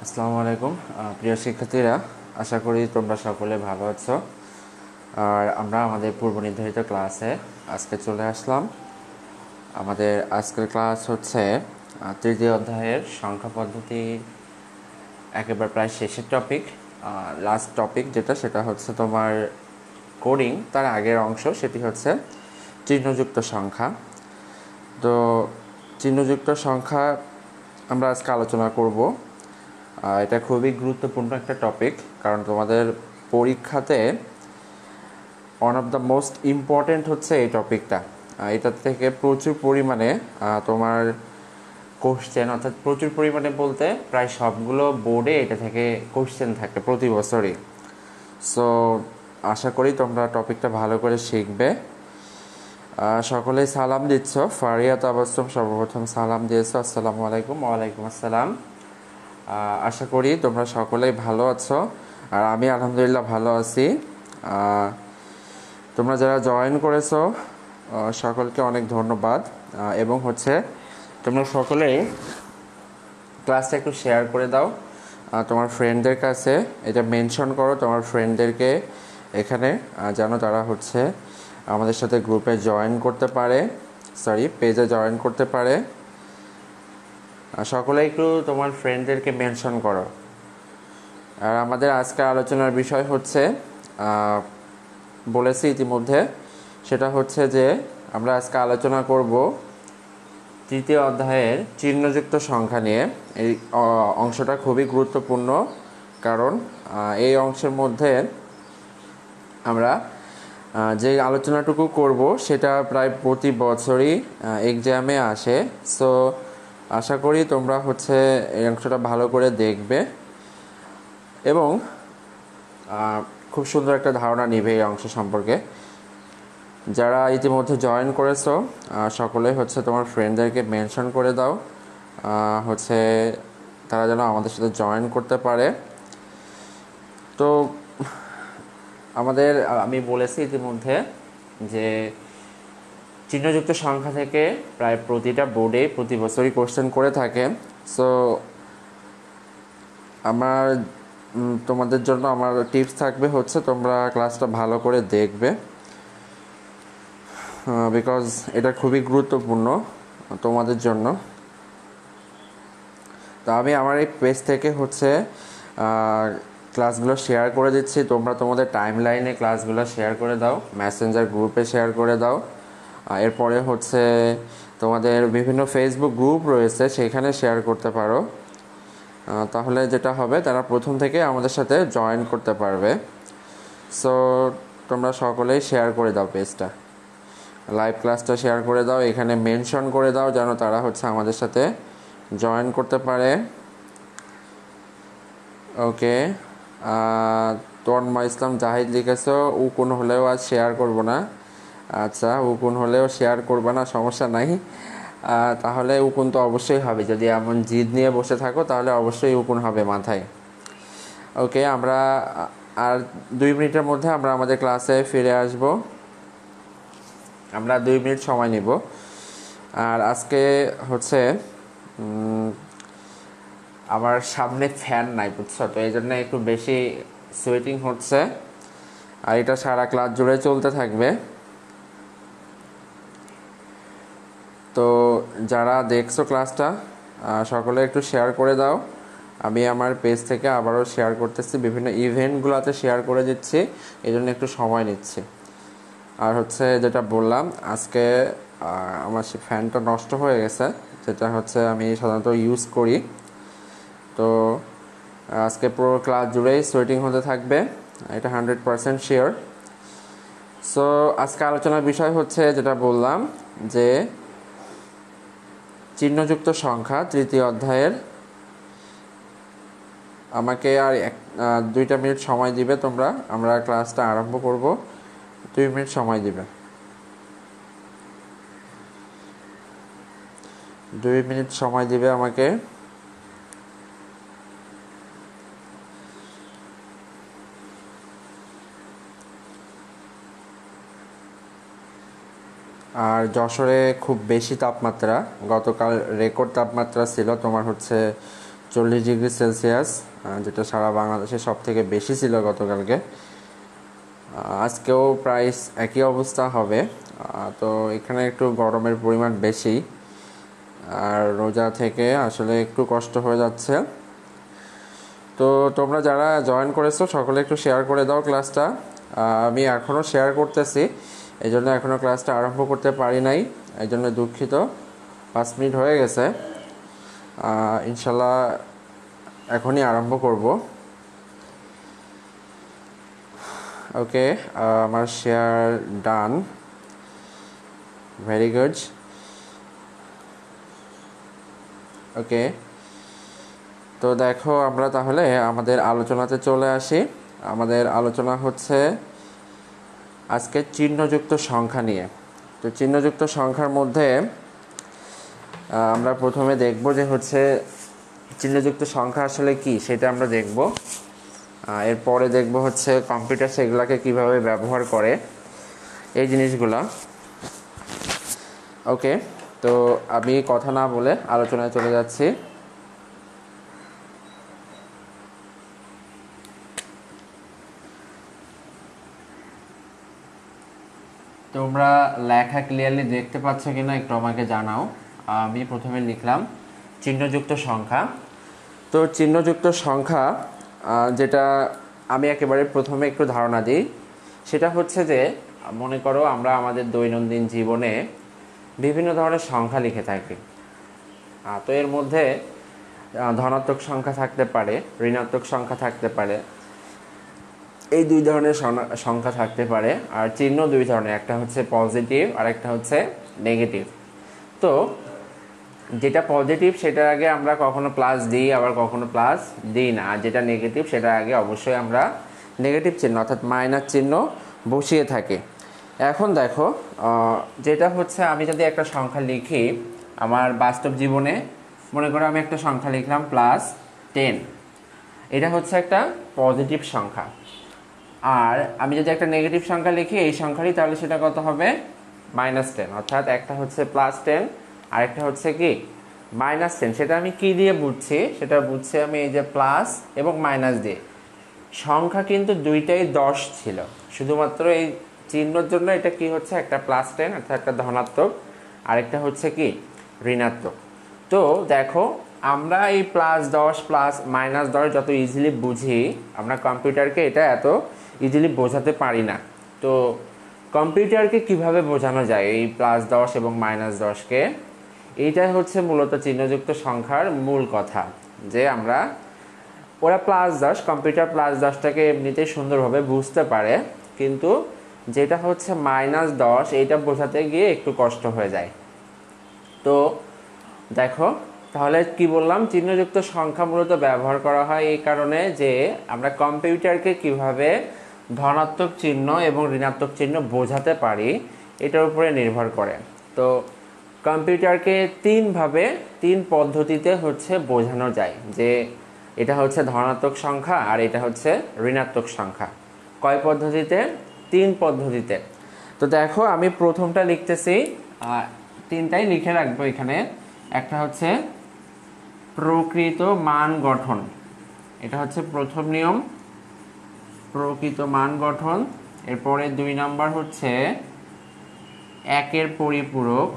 আসসালামু আলাইকুম প্রিয় শিক্ষার্থীরা, আশা করি তোমরা সকলে ভালো আছো। আর আমরা আমাদের পূর্ব নির্ধারিত ক্লাসে আজকে চলে আসলাম। আমাদের আজকের ক্লাস হচ্ছে তৃতীয় অধ্যায়ের সংখ্যা পদ্ধতি, একেবারে প্রায় শেষের টপিক, লাস্ট টপিক সেটা হচ্ছে তোমার কোডিং। তার আগের অংশ সেটি হচ্ছে চিহ্নযুক্ত সংখ্যা। তো চিহ্নযুক্ত সংখ্যা আমরা আজকে আলোচনা করব। এটা খুবই গুরুত্বপূর্ণ একটা টপিক, কারণ তোমাদের পরীক্ষাতে one of the most important হচ্ছে এই টপিকটা। এটা থেকে প্রচুর পরিমাণে তোমার কোশ্চেন, অর্থাৎ প্রচুর পরিমাণে বলতে প্রায় সবগুলো বোর্ডে এটা থেকে কোশ্চেন থাকে প্রতি বছরই। সো আশা করি তোমরা টপিকটা ভালো করে শিখবে। সকলেই সালাম দিচ্ছ। ফারিয়া তাবাসসুম সর্বপ্রথম সালাম দিয়েছো, আসসালামু আলাইকুম। ওয়ালাইকুম আসসালাম। আশা করি তোমরা সকলেই ভালো আছো, আর আমি আলহামদুলিল্লাহ ভালো আছি। তোমরা যারা জয়েন করেছো সকলকে অনেক ধন্যবাদ। এবং হচ্ছে তোমরা সকলেই ক্লাসটা একটু শেয়ার করে দাও তোমার ফ্রেন্ডদের কাছে। এটা মেনশন করো তোমার ফ্রেন্ডদেরকে এখানে, যেন তারা হচ্ছে আমাদের সাথে গ্রুপে জয়েন করতে পারে, পেজে জয়েন করতে পারে। সকলে একটু তোমার ফ্রেন্ডদেরকে মেনশন করো। আর আমাদের আজকের আলোচনার বিষয় হচ্ছে, বলেছি ইতিমধ্যে, সেটা হচ্ছে যে আমরা আজকে আলোচনা করব তৃতীয় অধ্যায়ের চিহ্নযুক্ত সংখ্যা নিয়ে। এই অংশটা খুবই গুরুত্বপূর্ণ, কারণ এই অংশের মধ্যে আমরা যে আলোচনাটুকু করব সেটা প্রায় প্রতি বছরই এক্সামে আসে। সো আশা করি তোমরা হচ্ছে এই অংশটা ভালো করে দেখবে এবং খুব সুন্দর একটা ধারণা নিবে এই অংশ সম্পর্কে। যারা ইতিমধ্যে জয়েন করেছো সকলে হচ্ছে তোমার ফ্রেন্ডদেরকে মেনশন করে দাও, হচ্ছে তারা যেন আমাদের সাথে জয়েন করতে পারে। তো আমি বলেছি ইতিমধ্যে যে চিহ্নযুক্ত সংখ্যা থেকে প্রায় প্রতিটা বোর্ডে প্রতি বছরই কোশ্চেন করে থাকে। সো তোমাদের জন্য আমার টিপস থাকবে হচ্ছে তোমরা ক্লাসটা ভালো করে দেখবে, বিকজ এটা খুবই গুরুত্বপূর্ণ তোমাদের জন্য। তো আমি আমার এই পেজ থেকে হচ্ছে ক্লাসগুলো শেয়ার করে দিচ্ছি। তোমরা তোমাদের টাইম লাইনে ক্লাসগুলো শেয়ার করে দাও, মেসেঞ্জার গ্রুপে শেয়ার করে দাও। এরপরে হচ্ছে তোমাদের বিভিন্ন ফেসবুক গ্রুপ রয়েছে, সেখানে শেয়ার করতে পারো। তাহলে যেটা হবে, তারা প্রথম থেকে আমাদের সাথে জয়েন করতে পারবে। সো তোমরা সকলেই শেয়ার করে দাও পেজটা, লাইভ ক্লাসটা শেয়ার করে দাও, এখানে মেনশন করে দাও যেন তারা হচ্ছে আমাদের সাথে জয়েন করতে পারে। ওকে, তন্ময় ইসলাম জাহিদ লিখেছো উকুন হলেও আজ শেয়ার করব না। আচ্ছা, উকুন হলেও শেয়ার করবে না, সমস্যা নাই। তাহলে উকুন তো অবশ্যই হবে, যদি এমন জিদ নিয়ে বসে থাকো তাহলে অবশ্যই উকুন হবে মাথায়। ওকে, আমরা আর 2 মিনিটের মধ্যে আমরা আমাদের ক্লাসে ফিরে আসব। আমরা 2 মিনিট সময় নিব। আর আজকে হচ্ছে আমার সামনে ফ্যান নাই, বুঝছো, তো এই জন্য একটু বেশি সোয়েটিং হচ্ছে, আর এটা সারা ক্লাস জুড়ে চলতে থাকবে। তো যারা দেখছো ক্লাসটা সকলে একটু শেয়ার করে দাও। আমি আমার পেজ থেকে আবারও শেয়ার করতেছি, বিভিন্ন ইভেন্টগুলোতে শেয়ার করে দিচ্ছি, এই জন্য একটু সময় নিচ্ছি। আর হচ্ছে যেটা বললাম, আজকে আমার সে ফ্যানটা নষ্ট হয়ে গেছে, যেটা হচ্ছে আমি সাধারণত ইউজ করি। তো আজকে পুরো ক্লাস জুড়েই সোয়েটিং হতে থাকবে, এটা 100% শিওর। সো আজকে আলোচনার বিষয় হচ্ছে, যেটা বললাম, যে চিহ্নযুক্ত সংখ্যা তৃতীয় অধ্যায়ের। আমাকে আর 2টা মিনিট সময় দিবে তোমরা, আমরা ক্লাসটা আরম্ভ করব। 2 মিনিট সময় দিবে, 2 মিনিট সময় দিবে আমাকে। আর যশোরে খুব বেশি তাপমাত্রা, গতকাল রেকর্ড তাপমাত্রা ছিল তোমার হচ্ছে 40 ডিগ্রি সেলসিয়াস, যেটা সারা বাংলাদেশে সব থেকে বেশি ছিল গতকালকে। আজকেও প্রায় একই অবস্থা হবে। তো এখানে একটু গরমের পরিমাণ বেশি, আর রোজা থেকে আসলে একটু কষ্ট হয়ে যাচ্ছে। তো তোমরা যারা জয়েন করেছো সকলে একটু শেয়ার করে দাও ক্লাসটা। আমি এখনও শেয়ার করতেছি, এই জন্য এখনও ক্লাসটা আরম্ভ করতে পারি নাই, এই জন্য দুঃখিত। 5 মিনিট হয়ে গেছে, ইনশাল্লাহ এখনই আরম্ভ করব। ওকে, আমার শেয়ার ডান, ভেরি গুড। ওকে, তো দেখো আমরা তাহলে আমাদের আলোচনাতে চলে আসি। আমাদের আলোচনা হচ্ছে আজকে চিহ্নযুক্ত সংখ্যা নিয়ে। তো চিহ্নযুক্ত সংখ্যার মধ্যে আমরা প্রথমে দেখব যে হচ্ছে চিহ্নযুক্ত সংখ্যা আসলে কি সেটা আমরা দেখব। এরপরে দেখব হচ্ছে কম্পিউটার সেগুলোকে কিভাবে ব্যবহার করে এই জিনিসগুলা। ওকে, তো আমি কথা না বলে আলোচনায় চলে যাচ্ছি। তোমরা লেখা ক্লিয়ারলি দেখতে পাচ্ছ কিনা একটু আমাকে জানাও। আমি প্রথমে লিখলাম চিহ্নযুক্ত সংখ্যা। তো চিহ্নযুক্ত সংখ্যা যেটা আমি একেবারে প্রথমে একটু ধারণা দিই, সেটা হচ্ছে যে মনে করো আমরা আমাদের দৈনন্দিন জীবনে বিভিন্ন ধরনের সংখ্যা লিখে থাকি। তো এর মধ্যে ধনাত্মক সংখ্যা থাকতে পারে, ঋণাত্মক সংখ্যা থাকতে পারে, এই দুই ধরনের সংখ্যা থাকতে পারে। আর চিহ্ন দুই ধরনের, একটা হচ্ছে পজিটিভ আর একটা হচ্ছে নেগেটিভ। তো যেটা পজিটিভ সেটার আগে আমরা কখনো প্লাস দিই, আবার কখনো প্লাস দিই না। আর যেটা নেগেটিভ সেটার আগে অবশ্যই আমরা নেগেটিভ চিহ্ন অর্থাৎ মাইনাস চিহ্ন বসিয়ে থাকি। এখন দেখো, যেটা হচ্ছে আমি যদি একটা সংখ্যা লিখি আমার বাস্তব জীবনে, মনে করো আমি একটা সংখ্যা লিখলাম +10, এটা হচ্ছে একটা পজিটিভ সংখ্যা। আর আমি যদি একটা নেগেটিভ সংখ্যা লিখি এই সংখ্যারই, তাহলে সেটা কত হবে? -10। অর্থাৎ একটা হচ্ছে +10 আর একটা হচ্ছে কি -10। সেটা আমি কি দিয়ে বুঝছি? সেটা বুঝছি আমি এই যে প্লাস এবং মাইনাস দিয়ে। সংখ্যা কিন্তু দুইটাই 10 ছিল, শুধুমাত্র এই চিহ্নর জন্য এটা কি হচ্ছে একটা +10 অর্থাৎ একটা ধনাত্মক, আরেকটা হচ্ছে কি ঋণাত্মক। তো দেখো আমরা এই +10 +-10 যত ইজিলি বুঝি, আমরা কম্পিউটারকে এটা এত ইজিলি বোঝাতে পারি না। তো কম্পিউটারকে কিভাবে বোঝানো যায় এই +10 এবং -10কে? এইটাই হচ্ছে মূলত চিহ্নযুক্ত সংখ্যার মূল কথা, যে আমরা ওরা +10 কম্পিউটার +10টাকে এমনিতেই সুন্দরভাবে বুঝতে পারে, কিন্তু যেটা হচ্ছে -10 এইটা বোঝাতে গিয়ে একটু কষ্ট হয়ে যায়। তো দেখো তাহলে কি বললাম, চিহ্নযুক্ত সংখ্যা মূলত ব্যবহার করা হয় এই কারণে যে আমরা কম্পিউটারকে কিভাবে ধনাত্মক চিহ্ন এবং ঋণাত্মক চিহ্ন বোঝাতে পারি এটার উপরে নির্ভর করে। তো কম্পিউটারকে তিন পদ্ধতিতে হচ্ছে বোঝানো যায়, যে এটা হচ্ছে ধনাত্মক সংখ্যা আর এটা হচ্ছে ঋণাত্মক সংখ্যা। কয় পদ্ধতিতে? 3 পদ্ধতিতে। তো দেখো আমি প্রথমটা লিখতেছি, 3টাই লিখে রাখবো এখানে। একটা হচ্ছে প্রকৃত মান গঠন, এটা হচ্ছে প্রথম নিয়ম, প্রকৃত মান গঠন। এরপরে 2 নাম্বার হচ্ছে একের পরিপূরক,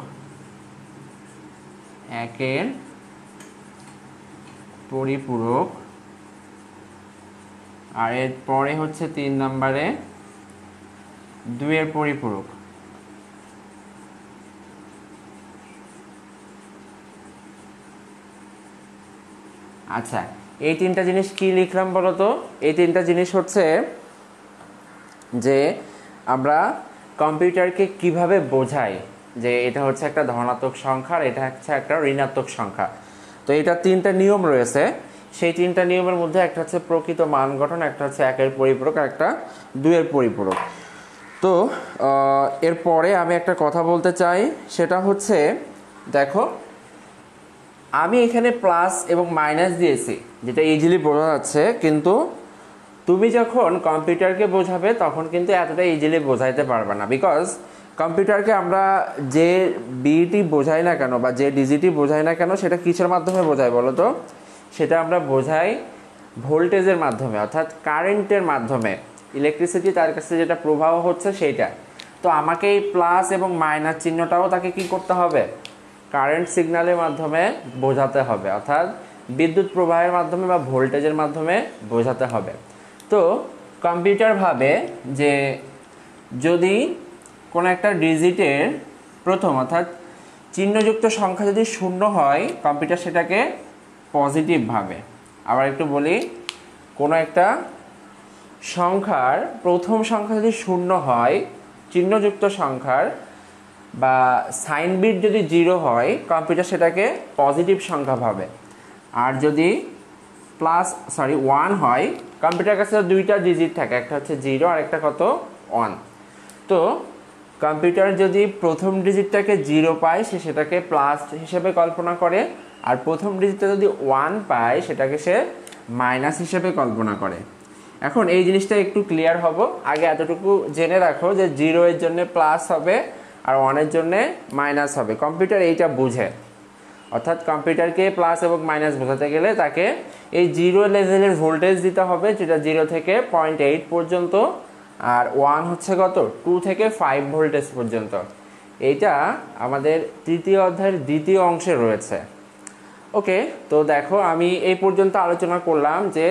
একের পরিপূরক। আর এরপরে হচ্ছে 3 নাম্বারে 2-এর পরিপূরক। আচ্ছা, এই 3টা জিনিস কি লিখলাম বলো তো? এই 3টা জিনিস হচ্ছে যে আমরা কম্পিউটারকে কিভাবে বোঝাই যে এটা হচ্ছে একটা ধনাত্মক সংখ্যা আর এটা হচ্ছে একটা ঋণাত্মক সংখ্যা। তো এটা 3টা নিয়ম রয়েছে। সেই 3টা নিয়মের মধ্যে একটা হচ্ছে প্রকৃত মান গঠন, একটা হচ্ছে একের পরিপূরক আর একটা 2-এর পরিপূরক। তো এরপরে আমি একটা কথা বলতে চাই, সেটা হচ্ছে দেখো আমি এখানে প্লাস এবং মাইনাস দিয়েছি যেটা ইজিলি বোঝা যাচ্ছে, কিন্তু তুমি যখন কম্পিউটারকে বোঝাবে তখন কিন্তু এতটা ইজিলি বোঝাইতে পারবে না। বিকজ কম্পিউটারকে আমরা যে বিটি বোঝাই না কেন বা যে ডিজিটি বোঝাই না কেন সেটা কিসের মাধ্যমে বোঝাই বলো তো? সেটা আমরা বোঝাই ভোল্টেজের মাধ্যমে, অর্থাৎ কারেন্টের মাধ্যমে। ইলেকট্রিসিটি তার কাছে যেটা প্রবাহ হচ্ছে সেইটা। তো আমাকে এই প্লাস এবং মাইনাস চিহ্নটাও তাকে কি করতে হবে, কারেন্ট সিগন্যালের মাধ্যমে বোঝাতে হবে, অর্থাৎ বিদ্যুৎ প্রবাহের মাধ্যমে বা ভোল্টেজের মাধ্যমে বোঝাতে হবে। তো কম্পিউটার ভাবে যে যদি কোনো একটা ডিজিটের প্রথম অর্থাৎ চিহ্নযুক্ত সংখ্যা যদি শূন্য হয়, কম্পিউটার সেটাকে পজিটিভ ভাবে। আবার একটু বলি, কোনো একটা সংখ্যার প্রথম সংখ্যা যদি শূন্য হয়, চিহ্নযুক্ত সংখ্যার বা সাইন বিট যদি 0 হয়, কম্পিউটার সেটাকে পজিটিভ সংখ্যা ভাবে। আর যদি 1 হয়, কম্পিউটার কাছে দুইটা ডিজিট থাকে, একটা হচ্ছে 0 আর একটা কত 1। তো কম্পিউটার যদি প্রথম ডিজিটটাকে 0 পায়, সে সেটাকে প্লাস হিসেবে কল্পনা করে, আর প্রথম ডিজিটটা যদি 1 পায় সেটাকে সে মাইনাস হিসেবে কল্পনা করে। এখন এই জিনিসটা একটু ক্লিয়ার হব, আগে এতটুকু জেনে রাখো যে 0 এর জন্য প্লাস হবে আর 1 এর জন্য মাইনাস হবে। কম্পিউটার এইটা বুঝে, অর্থাৎ কম্পিউটারকে প্লাস এবং মাইনাস বোঝাতে গেলে তাকে এই 0 লেভেলের ভোল্টেজ দিতে হবে, যেটা 0 থেকে 0.8 পর্যন্ত, আর 1 হচ্ছে কত 2 থেকে 5 ভোল্টেজ পর্যন্ত। এইটা আমাদের তৃতীয় অধ্যায়ের দ্বিতীয় অংশে রয়েছে। ওকে, তো দেখো আমি এই পর্যন্ত আলোচনা করলাম যে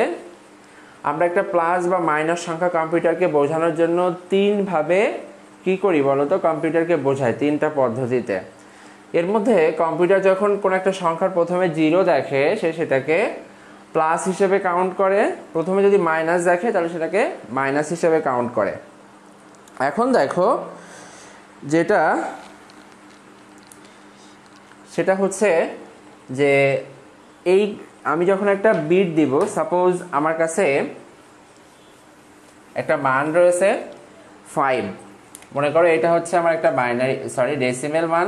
আমরা একটা প্লাস বা মাইনাস সংখ্যা কম্পিউটারকে বোঝানোর জন্য 3 ভাবে কি করি বলতো, কম্পিউটারকে বোঝায় 3টা পদ্ধতিতে। এর মধ্যে কম্পিউটার যখন কোনো একটা সংখ্যার প্রথমে 0 দেখে, সে সেটাকে প্লাস হিসেবে কাউন্ট করে, প্রথমে যদি মাইনাস দেখে তাহলে সেটাকে মাইনাস হিসেবে কাউন্ট করে। এখন দেখো সেটা হচ্ছে যে এই আমি যখন একটা বিট দিব, সাপোজ আমার কাছে একটা মান রয়েছে 5, মনে করো এটা হচ্ছে আমার একটা ডেসিমেল মান।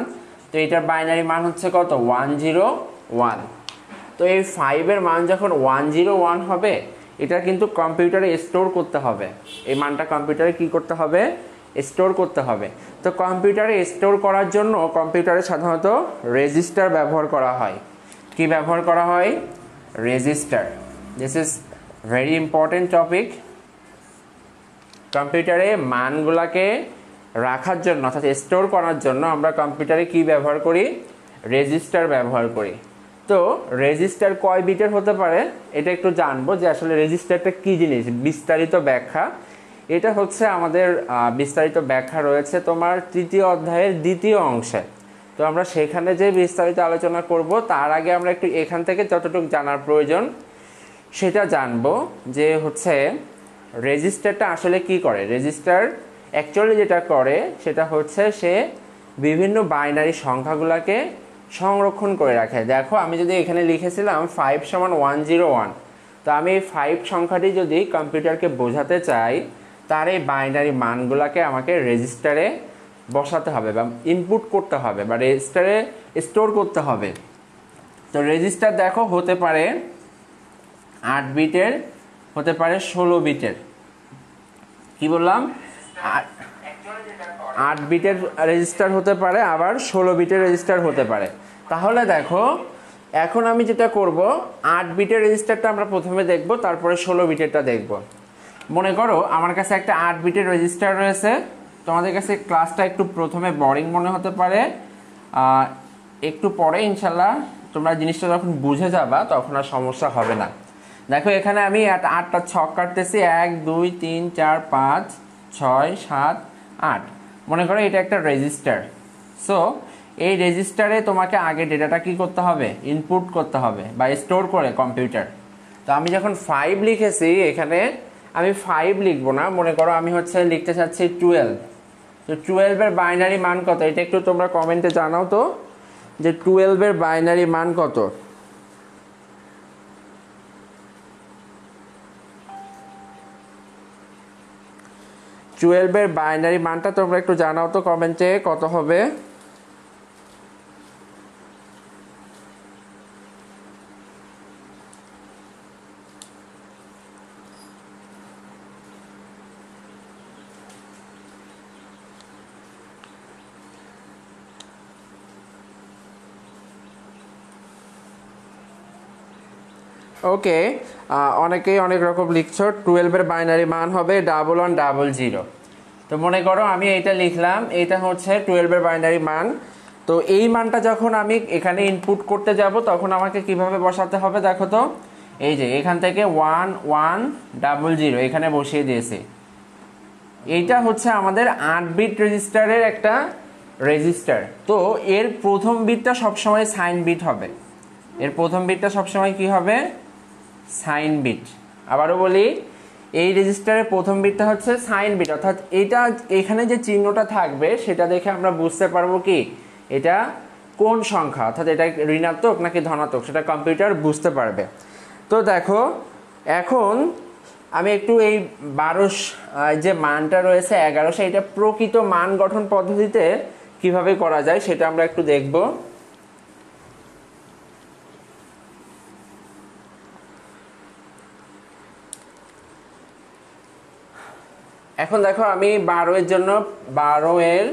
তো এটার বাইনারি মান হচ্ছে কত 101। তো এই 5 এর মান যখন 101 হবে, এটা কিন্তু কম্পিউটারে স্টোর করতে হবে। এই মানটা কম্পিউটারে কি করতে হবে, স্টোর করতে হবে। তো কম্পিউটারে স্টোর করার জন্য কম্পিউটারে সাধারণত রেজিস্টার ব্যবহার করা হয়। কি ব্যবহার করা হয়, register. This is very important topic. কম্পিউটারে মানগুলাকে রাখার জন্য অর্থাৎ স্টোর করার জন্য আমরা কম্পিউটারে কি ব্যবহার করি, রেজিস্টার ব্যবহার করি। তো রেজিস্টার কয় বিটের হতে পারে এটা একটু জানবো, যে আসলে রেজিস্টারটা কি জিনিস, বিস্তারিত ব্যাখ্যা। এটা হচ্ছে আমাদের বিস্তারিত ব্যাখ্যা রয়েছে তোমার তৃতীয় অধ্যায়ের দ্বিতীয় অংশে। তো আমরা সেখানে যে বিস্তারিত আলোচনা করব, তার আগে আমরা একটু এখান থেকে যতটুকু জানার প্রয়োজন সেটা জানবো, যে হচ্ছে রেজিস্টারটা আসলে কি করে। রেজিস্টার অ্যাকচুয়ালি যেটা করে সেটা হচ্ছে সে বিভিন্ন বাইনারি সংখ্যাগুলোকে সংরক্ষণ করে রাখে। দেখো আমি যদি এখানে লিখেছিলাম 5 = 101, তো আমি এই 5 সংখ্যাটি যদি কম্পিউটারকে বোঝাতে চাই, তার এই বাইনারি মানগুলোকে আমাকে রেজিস্টারে বসাতে হবে বা ইনপুট করতে হবে বা রেজিস্টারে স্টোর করতে হবে। তো রেজিস্টার দেখো হতে পারে 8 বিটের, হতে পারে 16 বিটের। কি বললাম, 8 বিটের রেজিস্টার হতে পারে, আবার 16 বিটের রেজিস্টার হতে পারে। তাহলে দেখো এখন আমি যেটা করব, 8 বিটের রেজিস্টারটা আমরা প্রথমে দেখব, তারপরে 16 বিটেরটা দেখব। মনে করো আমার কাছে একটা 8 বিটের রেজিস্টার রয়েছে। তোমাদের কাছে ক্লাসটা একটু প্রথমে বোরিং মনে হতে পারে, একটু পরে ইনশাল্লাহ তোমরা জিনিসটা যখন বুঝে যাবা তখন আর সমস্যা হবে না। দেখো এখানে আমি 8টা ছক কাটতেছি, 1 2 3 4 5 6 7 8। মনে করো এটা একটা রেজিস্টার। সো এই রেজিস্টারে তোমাকে আগে ডেটাটা কি করতে হবে, ইনপুট করতে হবে বা স্টোর করে কম্পিউটার। তো আমি যখন 5 লিখেছি, এখানে আমি 5 লিখবো না, মনে করো আমি হচ্ছে লিখতে চাচ্ছি 12। তো 12 এর বাইনারি মান কত, এটা একটু তোমরা কমেন্টে জানাও তো, যে 12 এর বাইনারি মান কত। টুয়েলভের বাইনারি মানটা তোমরা একটু জানাও তো কমেন্টে কত হবে। ওকে, অনেকেই অনেক রকম লিখছো। 12 এর বাইনারি মান হবে 1100। তো মনে করো আমি এটা লিখলাম, এটা হচ্ছে 12 এর বাইনারি মান। তো এই মানটা যখন আমি এখানে ইনপুট করতে যাব তখন আমাকে কিভাবে বসাতে হবে দেখো তো। এই যে এখান থেকে 1100 এখানে বসিয়ে দিয়েছি। এইটা হচ্ছে আমাদের 8 বিট রেজিস্টারের একটা রেজিস্টার। তো এর প্রথম বিটটা সবসময় সাইন বিট হবে। এর প্রথম বিটটা সবসময় কি হবে? Sign bit. আবারও বলি, এই রেজিস্টারের প্রথম বিটটা হচ্ছে সাইন বিট, অর্থাৎ এটা এখানে যে চিহ্নটা থাকবে সেটা দেখে আমরা বুঝতে পারবো কি এটা কোন সংখ্যা, অর্থাৎ এটা ঋণাত্মক নাকি ধনাত্মক, সেটা কম্পিউটার বুঝতে পারবে। তো দেখো এখন আমি একটু এই 12 যে মানটা রয়েছে 1100, এটা প্রকৃত মান গঠন পদ্ধতিতে কিভাবে করা যায় সেটা আমরা একটু দেখব। এখন দেখো আমি 12 এর জন্য 12 এর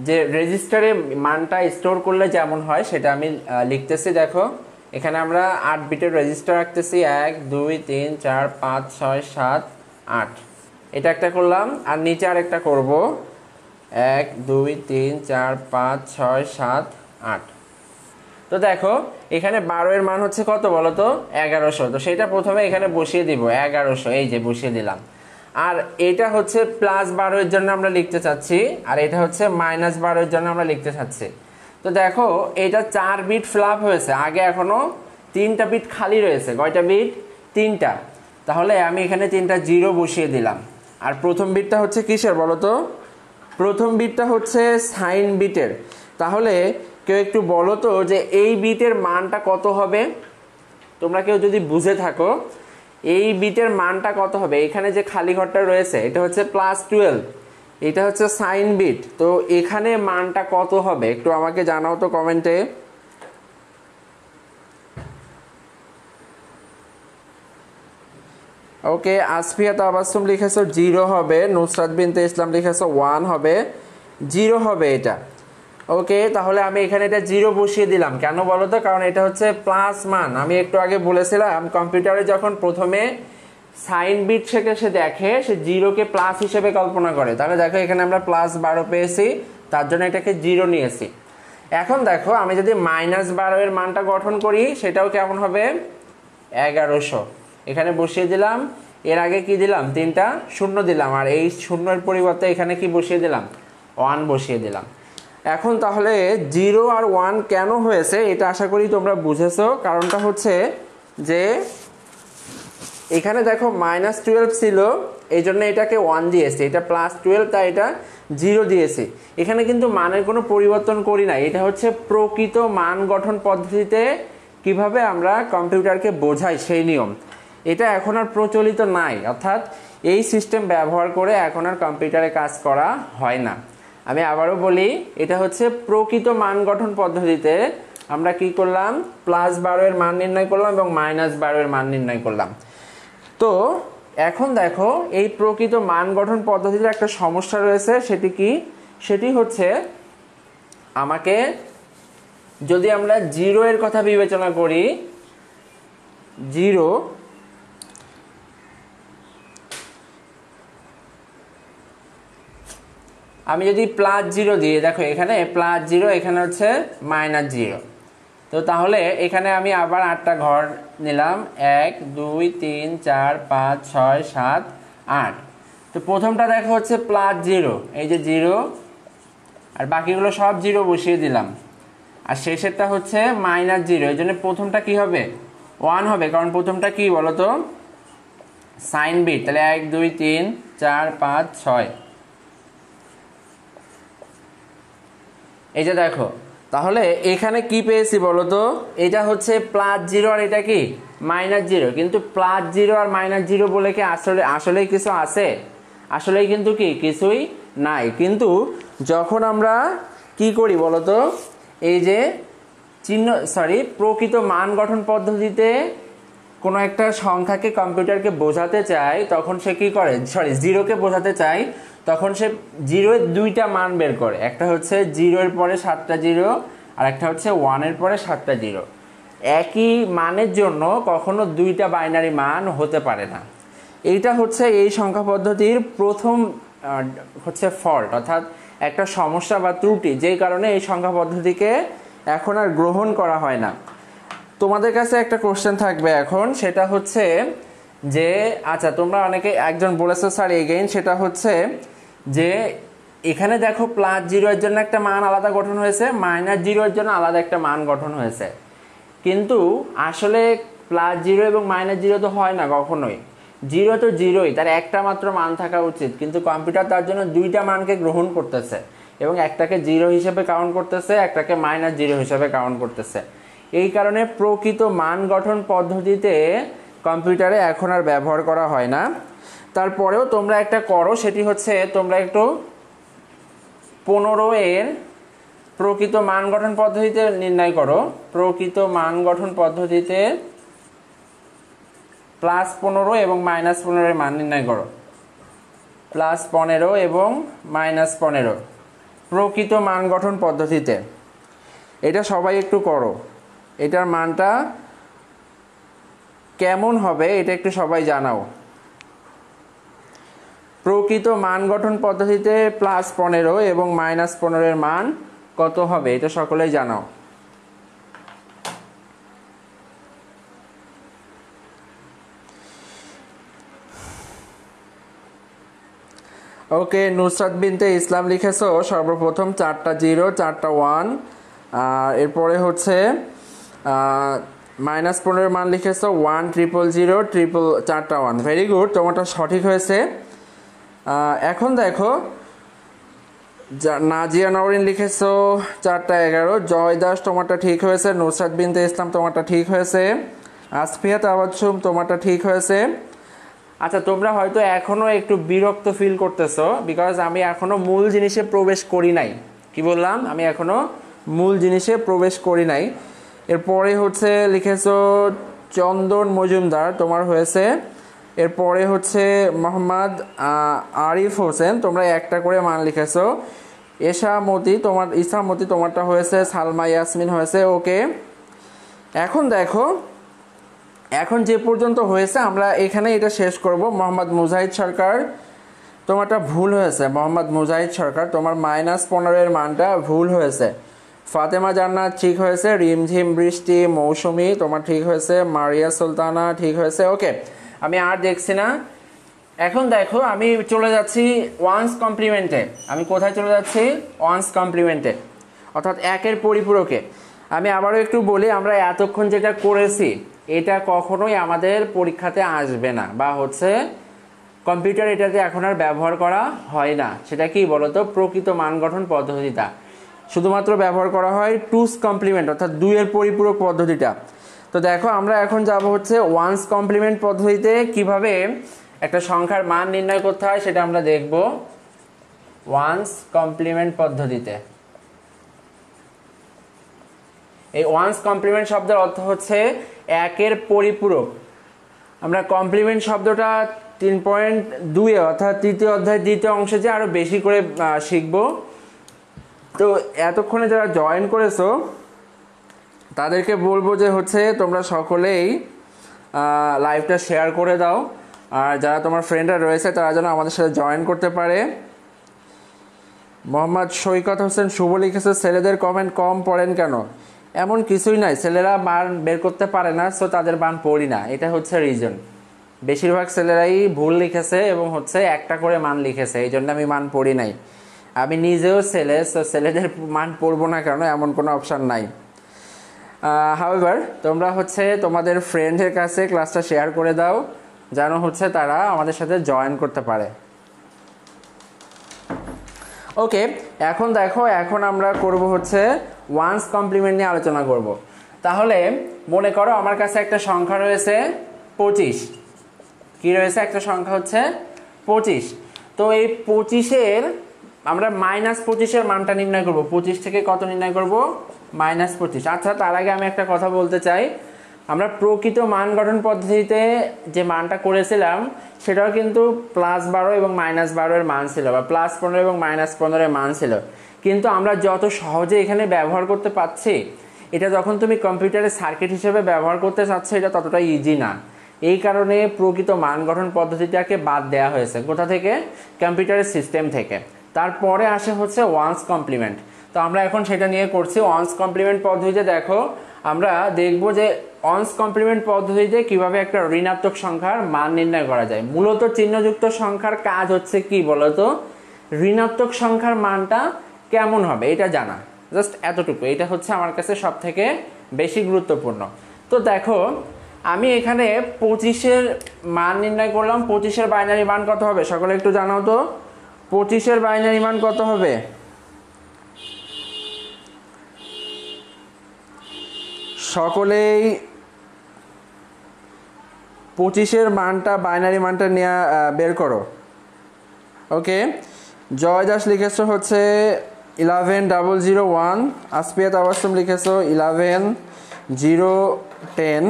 যে রেজিস্টারে মানটা স্টোর করলে যেমন হয় সেটা আমি লিখতেছি। দেখো এখানে আমরা 8 বিটের রেজিস্টার রাখতেছি, 1 2 3 4 5 6 7 8। এটা একটা করলাম, আর নিচে আর একটা করব, 1 2 3 4 5 6 7 8। তো দেখো এখানে 12 এর মান হচ্ছে কত বলো তো? 1100। তো সেটা প্রথমে এখানে বসিয়ে দিব 1100, এই যে বসিয়ে দিলাম। আর এটা হচ্ছে +12 এর জন্য আমরা লিখতে চাচ্ছি, আর এটা হচ্ছে -12 এর জন্য আমরা লিখতে চাচ্ছি। তো দেখো এটা 4 বিট ফ্লাপ হয়েছে, আগে এখনো 3টা বিট খালি রয়েছে। কয়টা বিট? 3টা। তাহলে আমি এখানে 3টা 0 বসিয়ে দিলাম। আর প্রথম বিটটা হচ্ছে কিসের বলো তো? প্রথম বিটটা হচ্ছে সাইন বিটের। তাহলে কেউ একটু বলো তো যে এই বিটের মানটা কত হবে? তোমরা কেউ যদি বুঝে থাকো এই বিটের মানটা কত হবে? এখানে যে খালি ঘরটা রয়েছে এটা হচ্ছে +12, এটা হচ্ছে সাইন বিট। তো এখানে মানটা কত হবে একটু আমাকে জানাও তো কমেন্টে। ওকে, আসফিয়া তাবাসসুম লিখেছো 0 হবে, নুসরাত বিনতে ইসলাম লিখেছো 1 হবে, 0 হবে এটা। ওকে, তাহলে আমি এখানে এটা 0 বসিয়ে দিলাম। কেন বলো তো? কারণ এটা হচ্ছে প্লাস মান। আমি একটু আগে বলেছিলাম কম্পিউটারে যখন প্রথমে সাইন বিট থেকে সে দেখে সে 0কে প্লাস হিসেবে কল্পনা করে। তাহলে দেখো এখানে আমরা +12 পেয়েছি, তার জন্য এটাকে 0 নিয়েছি। এখন দেখো আমি যদি -12 এর মানটা গঠন করি সেটাও কেমন হবে? 1100 এখানে বসিয়ে দিলাম। এর আগে কি দিলাম? 3টা শূন্য দিলাম, আর এই শূন্যের পরিবর্তে এখানে কি বসিয়ে দিলাম? 1 বসিয়ে দিলাম। এখন তাহলে 0 আর 1 কেন হয়েছে এটা আশা করি তোমরা বুঝেছো। কারণটা হচ্ছে যে এখানে দেখো -12 ছিল, এই জন্য এটাকে 1 দিয়েছি, এটা +12 তাই এটা 0 দিয়েছি। এখানে কিন্তু মানের কোনো পরিবর্তন করি না। এটা হচ্ছে প্রকৃত মান গঠন পদ্ধতিতে কিভাবে আমরা কম্পিউটারকে বোঝাই সেই নিয়ম। এটা এখন আর প্রচলিত নাই, অর্থাৎ এই সিস্টেম ব্যবহার করে এখন আর কম্পিউটারে কাজ করা হয় না। আমি আবারও বলি, এটা হচ্ছে প্রকৃত মান গঠন পদ্ধতিতে আমরা কি করলাম? +12 এর মান নির্ণয় করলাম এবং -12 এর মান নির্ণয় করলাম। তো এখন দেখো এই প্রকৃত মান গঠন পদ্ধতিতে একটা সমস্যা রয়েছে। সেটি কি? সেটি হচ্ছে আমাকে যদি আমরা 0 এর কথা বিবেচনা করি, 0 আমি যদি +0 দিয়ে, দেখো এখানে +0 এখানে হচ্ছে -0। তো তাহলে এখানে আমি আবার 8টা ঘর নিলাম, 1 2 3 4 5 6 7 8। তো প্রথমটা দেখো হচ্ছে +0, এই যে 0, আর বাকিগুলো সব 0 বসিয়ে দিলাম। আর শেষেরটা হচ্ছে -0, এই জন্য প্রথমটা কি হবে? 1 হবে, কারণ প্রথমটা কি বলতো? Sign bit. তাহলে 1 2 3 4 5 6, এই যে দেখো। তাহলে এখানে কি পেয়েছি বলতো? এটা হচ্ছে +0 আর এটা কি -0। কিন্তু +0 আর -0 বলে কি আসলেই কিছু আছে? আসলেই কিন্তু কি কিছুই নাই। কিন্তু যখন আমরা কি করি বলতো, এই যে প্রকৃত মান গঠন পদ্ধতিতে কোনো একটা সংখ্যাকে কম্পিউটারকে বোঝাতে চায় তখন সে কি করে? 0কে বোঝাতে চায় তখন সে 0 এর 2টা মান বের করে। একটা হচ্ছে 0 এর পরে 7টা 0, আর একটা হচ্ছে 1 এর পরে 7টা 0। একই মানের জন্য কখনো দুইটা বাইনারি মান হতে পারে না। এইটা হচ্ছে এই সংখ্যা পদ্ধতির প্রথম হচ্ছে ফল্ট, অর্থাৎ একটা সমস্যা বা ত্রুটি, যেই কারণে এই সংখ্যা পদ্ধতিকে এখন আর গ্রহণ করা হয় না। তোমাদের কাছে একটা কোশ্চেন থাকবে এখন, সেটা হচ্ছে যে আচ্ছা তোমরা অনেকে একজন বলেছো স্যার এগেইন, সেটা হচ্ছে যে এখানে দেখো +0 এর জন্য একটা মান আলাদা গঠন হয়েছে, -0 এর জন্য আলাদা একটা মান গঠন হয়েছে, কিন্তু আসলে +0 এবং -0 তো হয় না কখনোই। 0 তো 0ই, তার একটা মাত্র মান থাকা উচিত, কিন্তু কম্পিউটার তার জন্য দুইটা মানকে গ্রহণ করতেছে এবং একটাকে 0 হিসেবে কাউন্ট করতেছে, একটাকে -0 হিসেবে কাউন্ট করতেছে। এই কারণে প্রকৃত মান গঠন পদ্ধতিতে কম্পিউটারে এখন আর ব্যবহার করা হয় না। তারপরেও তোমরা একটা করো, সেটি হচ্ছে তোমরা একটু 15 এর প্রকৃত মান গঠন পদ্ধতিতে নির্ণয় করো। প্রকৃত মান গঠন পদ্ধতিতে +15 এবং -15 এর মান নির্ণয় করো। +15 এবং -15 প্রকৃত মান গঠন পদ্ধতিতে, এটা সবাই একটু করো। এটার মানটা কেমন হবে এটা একটু সবাই জানাও। প্রকৃত মান গঠন পদ্ধতিতে +15 এবং -15 এর মান কত হবে এটা সকলেই জানাও। ওকে, নুসরাত বিনতে ইসলাম লিখেছো সর্বপ্রথম 4টা 0 4টা 1, আর এরপরে হচ্ছে -15 এর মান লিখেছো 1 000 4টা 1। ভেরি গুড, তোমারটা সঠিক হয়েছে। এখন দেখো নাজিয়া নওরিন লিখেছো 4টা 11, জয় দাস তোমারটা ঠিক হয়েছে, নুসরাত বিনতে ইসলাম তোমারটা ঠিক হয়েছে, আসফিয়া তাবাচ্ছুম তোমারটা ঠিক হয়েছে। আচ্ছা তোমরা হয়তো এখনো একটু বিরক্ত ফিল করতেছো, বিকজ আমি এখনো মূল জিনিসে প্রবেশ করি নাই। কি বললাম? আমি এখনো মূল জিনিসে প্রবেশ করি নাই। এরপরে হচ্ছে লিখেছো চন্দন মজুমদার, তোমার হয়েছে। এরপরে হচ্ছে মোহাম্মদ আরিফ হোসেন, তোমরা একটা করে মান লিখেছো। ইসামতি তোমারটা হয়েছে, সালমা ইয়াসমিন হয়েছে। ওকে, এখন দেখো এখন যে পর্যন্ত হয়েছে আমরা এখানে এটা শেষ করব। মোহাম্মদ মুজাহিদ সরকার তোমারটা ভুল হয়েছে। মোহাম্মদ মুজাহিদ সরকার তোমার -15 এর মানটা ভুল হয়েছে। ফাতেমা জান্নাত ঠিক হয়েছে, রিমঝিম বৃষ্টি মৌসুমি তোমার ঠিক হয়েছে, মারিয়া সুলতানা ঠিক হয়েছে। ওকে, আমি আর দেখছি না। এখন দেখো আমি চলে যাচ্ছি ওয়ান্স কমপ্লিমেন্টে। আমি কোথায় চলে যাচ্ছি? ওয়ান্স কমপ্লিমেন্টে, অর্থাৎ একের পরিপূরকে। আমি আবারও একটু বলি, আমরা এতক্ষণ যেটা করেছি এটা কখনোই আমাদের পরীক্ষাতে আসবে না, বা হচ্ছে কম্পিউটার এটাতে এখন আর ব্যবহার করা হয় না। সেটা কি বলতো? প্রকৃত মান গঠন পদ্ধতিটা শুধুমাত্র ব্যবহার করা হয় টুস কমপ্লিমেন্ট, অর্থাৎ 2 এর পরিপূরক পদ্ধতিটা। তো দেখো আমরা এখন যাব হচ্ছে ওয়ান্স কমপ্লিমেন্ট পদ্ধতিতে কিভাবে একটা সংখ্যার মান নির্ণয় করতে হয় সেটা আমরা দেখব ওয়ান্স কমপ্লিমেন্ট পদ্ধতিতে। এই ওয়ান্স কমপ্লিমেন্ট শব্দের অর্থ হচ্ছে একের পরিপূরক। আমরা কমপ্লিমেন্ট শব্দটা 3.2 অর্থাৎ তৃতীয় অধ্যায় দ্বিতীয় অংশে যে আরো বেশি করে শিখব। তো এতক্ষণে যারা জয়েন করেছো তাদেরকে বলবো যে হচ্ছে তোমরা সকলেই লাইভটা শেয়ার করে দাও, আর যারা তোমার ফ্রেন্ডরা রয়েছে তারা যেন আমাদের সাথে জয়েন করতে পারে। মোহাম্মদ সৈকত হোসেন শুভ লিখেছে ছেলেদের কমেন্ট কম পড়েন কেন? এমন কিছুই নাই, ছেলেরা মান বের করতে পারে না, সো তাদের মান পড়ি না, এটা হচ্ছে রিজন। বেশিরভাগ ছেলেরাই ভুল লিখেছে এবং হচ্ছে একটা করে মান লিখেছে, এই জন্য আমি মান পড়ি নাই। আমি নিজেও ছেলে, সো ছেলেদের মান পড়বো না কেন এমন কোনো অপশান নাই। হাউএভার তোমরা হচ্ছে তোমাদের ফ্রেন্ডের কাছে ক্লাসটা শেয়ার করে দাও, যেন হচ্ছে তারা আমাদের সাথে জয়েন করতে পারে। ওকে, এখন দেখো এখন আমরা করব হচ্ছে ওয়ান্স কমপ্লিমেন্ট নিয়ে আলোচনা করব। তাহলে মনে করো আমার কাছে একটা সংখ্যা রয়েছে 25। কি রয়েছে? একটা সংখ্যা হচ্ছে 25। তো এই 25-এর আমরা -25-এর মানটা নির্ণয় করব। 25 থেকে কত নির্ণয় করব? -25। আচ্ছা তার আগে আমি একটা কথা বলতে চাই, আমরা প্রকৃত মান গঠন পদ্ধতিতে যে মানটা করেছিলাম সেটাও কিন্তু +12 এবং -12 এর মান ছিল, বা +15 এবং -15 এর মান ছিল, কিন্তু আমরা যত সহজে এখানে ব্যবহার করতে পারছি এটা যখন তুমি কম্পিউটারে সার্কিট হিসেবে ব্যবহার করতে চাচ্ছ এটা ততটা ইজি না। এই কারণে প্রকৃত মান গঠন পদ্ধতিটাকে বাদ দেওয়া হয়েছে। কোথা থেকে? কম্পিউটারের সিস্টেম থেকে। তারপরে আসে হচ্ছে ওয়ান্স কমপ্লিমেন্ট। তো আমরা এখন সেটা নিয়ে করছি। ওয়ান্স কমপ্লিমেন্ট পদ্ধতিতে দেখো আমরা দেখব যে ওয়ান্স কমপ্লিমেন্ট পদ্ধতিতে কিভাবে একটা ঋণাত্মক সংখ্যার মান নির্ণয় করা যায়। মূলত চিহ্নযুক্ত সংখ্যার কাজ হচ্ছে কি বলতো? ঋণাত্মক সংখ্যার মানটা কেমন হবে এটা জানা, জাস্ট এতটুকু। এটা হচ্ছে আমার কাছে সব থেকে বেশি গুরুত্বপূর্ণ। তো দেখো আমি এখানে 25-এর মান নির্ণয় করলাম। 25-এর বাইনারি মান কত হবে সকলে একটু জানাও তো? 25-এর বাইনারি মান কত হবে? সকলেই 25-এর মানটা বাইনারি মানটা নিয়ে বের করো। ওকে, জয় দাস লিখেছো হচ্ছে 11001, আসপিয়া তাবাসসুম লিখেছো 11010,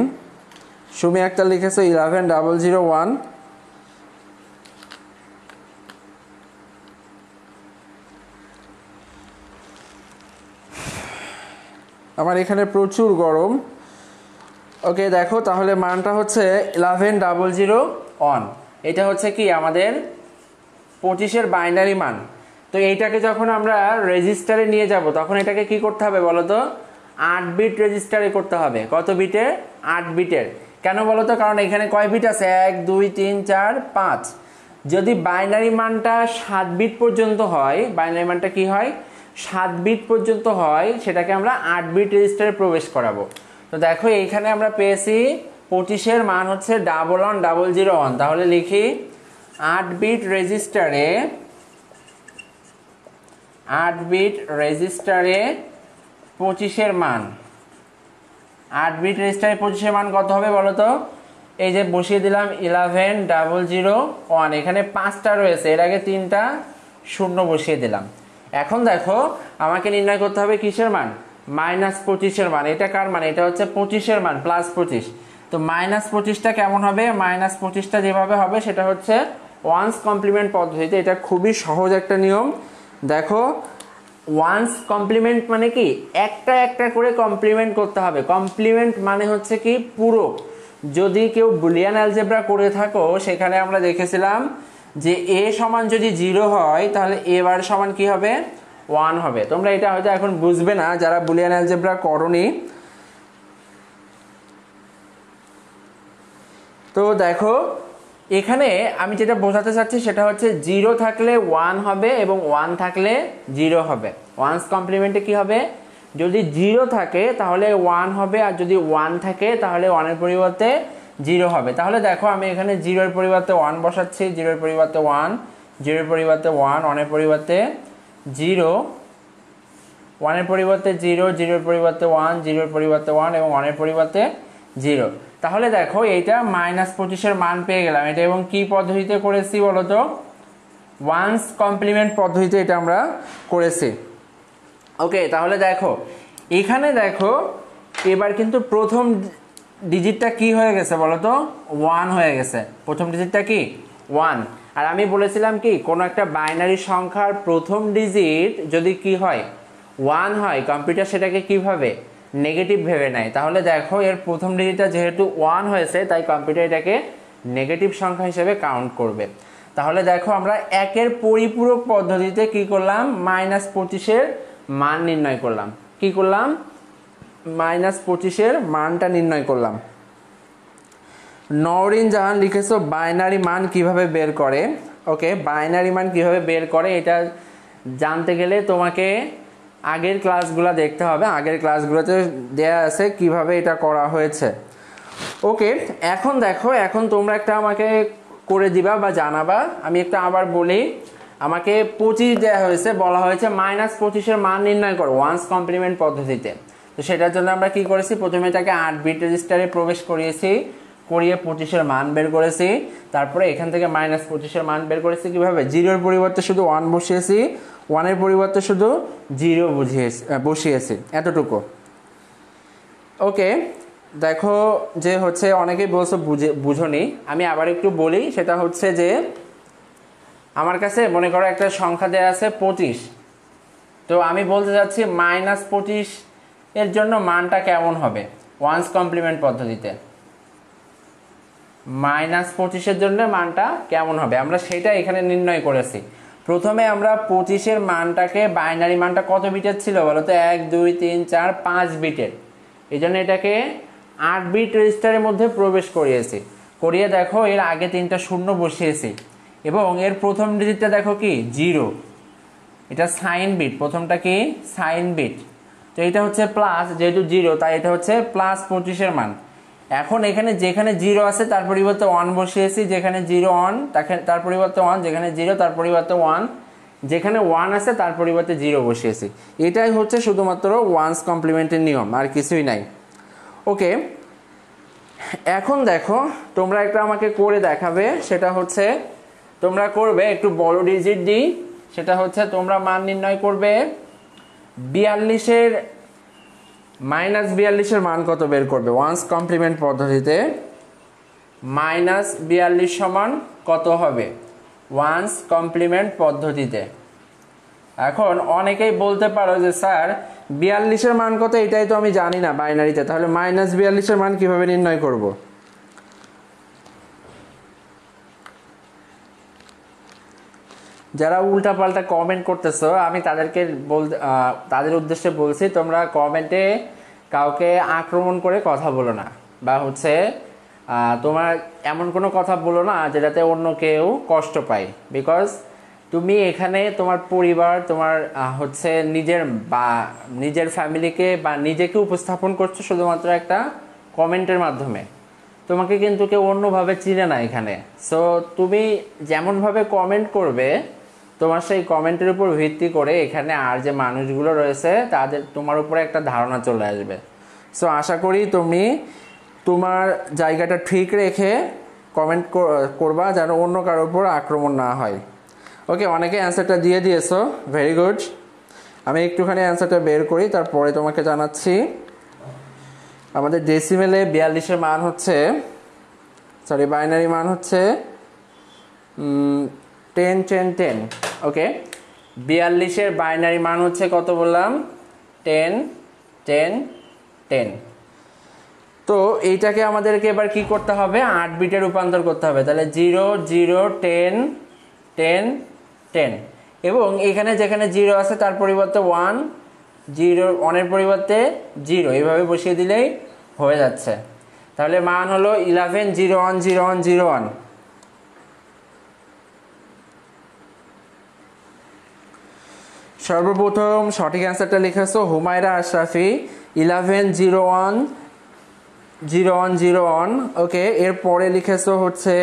সুমি আক্তার লিখেছো 11001, আমার এখানে প্রচুর গরম। ওকে দেখো তাহলে মানটা হচ্ছে 11001। এটা হচ্ছে কি আমাদের 25-এর বাইনারি মান। তো এইটাকে যখন আমরা রেজিস্টারে নিয়ে যাব তখন এটাকে কি করতে হবে বলো তো? 8 বিট রেজিস্টারে করতে হবে। কত বিটের? 8 বিটের। কেন বলো তো? কারণ এখানে কয় বিট আছে? 1 2 3 4 5। যদি বাইনারি মানটা 7 বিট পর্যন্ত হয়, বাইনারি মানটা কি হয়? 7 বিট পর্যন্ত হয়, সেটাকে আমরা 8 বিট রেজিস্টারে প্রবেশ করাবো। তো দেখো এইখানে আমরা পেয়েছি 25-এর মান হচ্ছে 11001। তাহলে লিখি 8 বিট রেজিস্টারে 25-এর মান। 8 বিট রেজিস্টারে 25-এর মান কত হবে বলো তো? এই যে বসিয়ে দিলাম 11001। এখানে 5টা রয়েছে, এর আগে 3টা শূন্য বসিয়ে দিলাম। এখন দেখো আমাকে নির্ণয় করতে হবে কিসের মান? -25-এর মান। এটা কার মান? এটা হচ্ছে 25-এর মান +25। তো -25টা কেমন হবে? -25টা যেভাবে হবে সেটা হচ্ছে ওয়ান্স কমপ্লিমেন্ট পদ্ধতিতে। এটা খুবই সহজ একটা নিয়ম। দেখো ওয়ান্স কমপ্লিমেন্ট মানে কি? একটা একটা করে কমপ্লিমেন্ট করতে হবে। কমপ্লিমেন্ট মানে হচ্ছে কি? পুরো। যদি কেউ বুলিয়ান অ্যালজেব্রা করে থাকো সেখানে আমরা দেখেছিলাম যে a সমান যদি 0 হয় তাহলে a বার সমান কি হবে? 1 হবে। তোমরা এটা হয়তো এখন বুঝবে না যারা বুলিয়ান অ্যালজেব্রা করোনি। তো দেখো এখানে আমি যেটা বোঝাতে চাচ্ছি সেটা হচ্ছে 0 থাকলে 1 হবে এবং 1 থাকলে 0 হবে। ওয়ান্স কমপ্লিমেন্টে কি হবে? যদি 0 থাকে তাহলে 1 হবে, আর যদি 1 থাকে তাহলে 1 এর পরিবর্তে 0 হবে। তাহলে দেখো আমি এখানে 0 এর পরিবর্তে 1 বসাচ্ছি, 0 এর পরিবর্তে 1, 0 এর পরিবর্তে 1, 1 এর পরিবর্তে 0, 1 এর পরিবর্তে 0, 0 এর পরিবর্তে 1, 0 এর পরিবর্তে 1 এবং 1 এর পরিবর্তে 0। তাহলে দেখো এইটা -25-এর মান পেয়ে গেলাম। এটা এবং কি পদ্ধতিতে করেছি বলতো? ওয়ান্স কমপ্লিমেন্ট পদ্ধতিতে এটা আমরা করেছি। ওকে, তাহলে দেখো এখানে দেখো এবার কিন্তু প্রথম ডিজিটটা কি হয়ে গেছে বলতো? 1 হয়ে গেছে। প্রথম ডিজিটটা কি? 1। আর আমি বলেছিলাম কি কোনো একটা বাইনারি সংখ্যার প্রথম ডিজিট যদি কি হয়? 1 হয়, কম্পিউটার সেটাকে কিভাবে? নেগেটিভ ভেবে নেয়। তাহলে দেখো এর প্রথম ডিজিটটা যেহেতু 1 হয়েছে তাই কম্পিউটার এটাকে নেগেটিভ সংখ্যা হিসেবে কাউন্ট করবে। তাহলে দেখো আমরা একের পরিপূরক পদ্ধতিতে কি করলাম? -25-এর মান নির্ণয় করলাম। কি করলাম? -25-এর মানটা নির্ণয় করলাম। নওরিন জাহান লিখেছো বাইনারি মান কিভাবে বের করে। ওকে, বাইনারি মান কিভাবে বের করে এটা জানতে গেলে তোমাকে আগের ক্লাসগুলো দেখতে হবে। আগের ক্লাসগুলোতে দেয়া আছে কিভাবে এটা করা হয়েছে। ওকে, এখন দেখো এখন তোমরা একটা আমাকে করে দিবা বা জানাবা। আমি একটা আবার বলি, আমাকে 25 দেওয়া হয়েছে, বলা হয়েছে -25-এর মান নির্ণয় করো ওয়ান্স কমপ্লিমেন্ট পদ্ধতিতে। তো সেটার জন্য আমরা কি করেছি? প্রথমে এটাকে 8 বিট রেজিস্টারে প্রবেশ করিয়েছি, করিয়ে 25-এর মান বের করেছি। তারপরে এখান থেকে -25-এর মান বের করেছি কিভাবে? 0 এর পরিবর্তে শুধু 1 বসিয়েছি, 1 এর পরিবর্তে শুধু 0 বসিয়েছি, এতটুকু। ওকে, দেখো যে হচ্ছে অনেকেই বলছো বুঝোনি, আমি আবার একটু বলি। সেটা হচ্ছে যে আমার কাছে মনে করো একটা সংখ্যা দেওয়া আছে 25। তো আমি বলতে চাচ্ছি -25 এর জন্য মানটা কেমন হবে ওয়ান্স কমপ্লিমেন্ট পদ্ধতিতে? -25 এর জন্য মানটা কেমন হবে আমরা সেটা এখানে নির্ণয় করেছি। প্রথমে আমরা 25 এর মানটাকে বাইনারি মানটা কত বিটের ছিল বলো তো? 1 2 3 4 5 বিটের। এই জন্য এটাকে 8 বিট রেজিস্টারের মধ্যে প্রবেশ করিয়েছি। করিয়ে দেখো এর আগে 3টা শূন্য বসিয়েছি এবং এর প্রথম ডিজিটটা দেখো কি 0, এটা সাইন বিট। প্রথমটা কি সাইন বিট, তো এটা হচ্ছে প্লাস, যেহেতু 0 তাই এটা হচ্ছে +25 এর মান। এখন এখানে যেখানে 0 আছে তার পরিবর্তে 1 বসিয়েছি, যেখানে 0 1 তার পরিবর্তে 1, যেখানে 0 তার পরিবর্তে 1, যেখানে 1 আছে তার পরিবর্তে 0 বসিয়েছি। এটাই হচ্ছে শুধুমাত্র ওয়ান্স কমপ্লিমেন্টের নিয়ম, আর কিছুই নাই। ওকে, এখন দেখো তোমরা একটা আমাকে করে দেখাবে, সেটা হচ্ছে তোমরা করবে একটু বড় ডিজিট দিই, সেটা হচ্ছে তোমরা মান নির্ণয় করবে 42 এর মান কত বের করবে ওয়ান্স কমপ্লিমেন্ট পদ্ধতিতে। -42 সমান কত হবে ওয়ান্স কমপ্লিমেন্ট পদ্ধতিতে? এখন অনেকেই বলতে পারো যে স্যার 42 এর মান কত এটাই তো আমি জানি না বাইনারিতে, তাহলে -42 এর মান কিভাবে নির্ণয় করব? যারা উল্টাপাল্টা কমেন্ট করতেছো আমি তাদের উদ্দেশ্যে বলছি, তোমরা কমেন্টে কাউকে আক্রমণ করে কথা বলো না, বা হচ্ছে তোমার এমন কোনো কথা বলো না যেটাতে অন্য কেউ কষ্ট পায়। বিকজ তুমি এখানে তোমার পরিবার, তোমার হচ্ছে নিজের ফ্যামিলিকে বা নিজেকে উপস্থাপন করছো শুধুমাত্র একটা কমেন্টের মাধ্যমে। তোমাকে কিন্তু কেউ অন্যভাবে চিনে না এখানে। সো তুমি যেমনভাবে কমেন্ট করবে তোমার সেই কমেন্টের উপর ভিত্তি করে এখানে আর যে মানুষগুলো রয়েছে তাদের তোমার উপরে একটা ধারণা চলে আসবে। সো আশা করি তুমি তোমার জায়গাটা ঠিক রেখে কমেন্ট করবা যেন অন্য কারোর উপর আক্রমণ না হয়। ওকে, অনেকে অ্যান্সারটা দিয়ে দিয়েছো, ভেরি গুড। আমি একটুখানি অ্যান্সারটা বের করি, তারপরে তোমাকে জানাচ্ছি। আমাদের ডেসিমেলে 42 এর মান হচ্ছে, বাইনারি মান হচ্ছে 10 10 10। ওকে, 42 এর বাইনারি মান হচ্ছে কত বললাম? 10 10 10। তো এইটাকে আমাদেরকে এবার কি করতে হবে? 8 বিটে রূপান্তর করতে হবে। তাহলে 0 0 10 10 10, এবং এখানে যেখানে 0 আছে তার পরিবর্তে 1, 1 এর পরিবর্তে 0, এইভাবে বসিয়ে দিলেই হয়ে যাচ্ছে। তাহলে মান হলো 11 01 01 01। সর্বপ্রথম সঠিক অ্যান্সারটা লিখেছো হুমায়রা আশরাফি, 11 01 01 01। ওকে, এরপরে লিখেছো হচ্ছে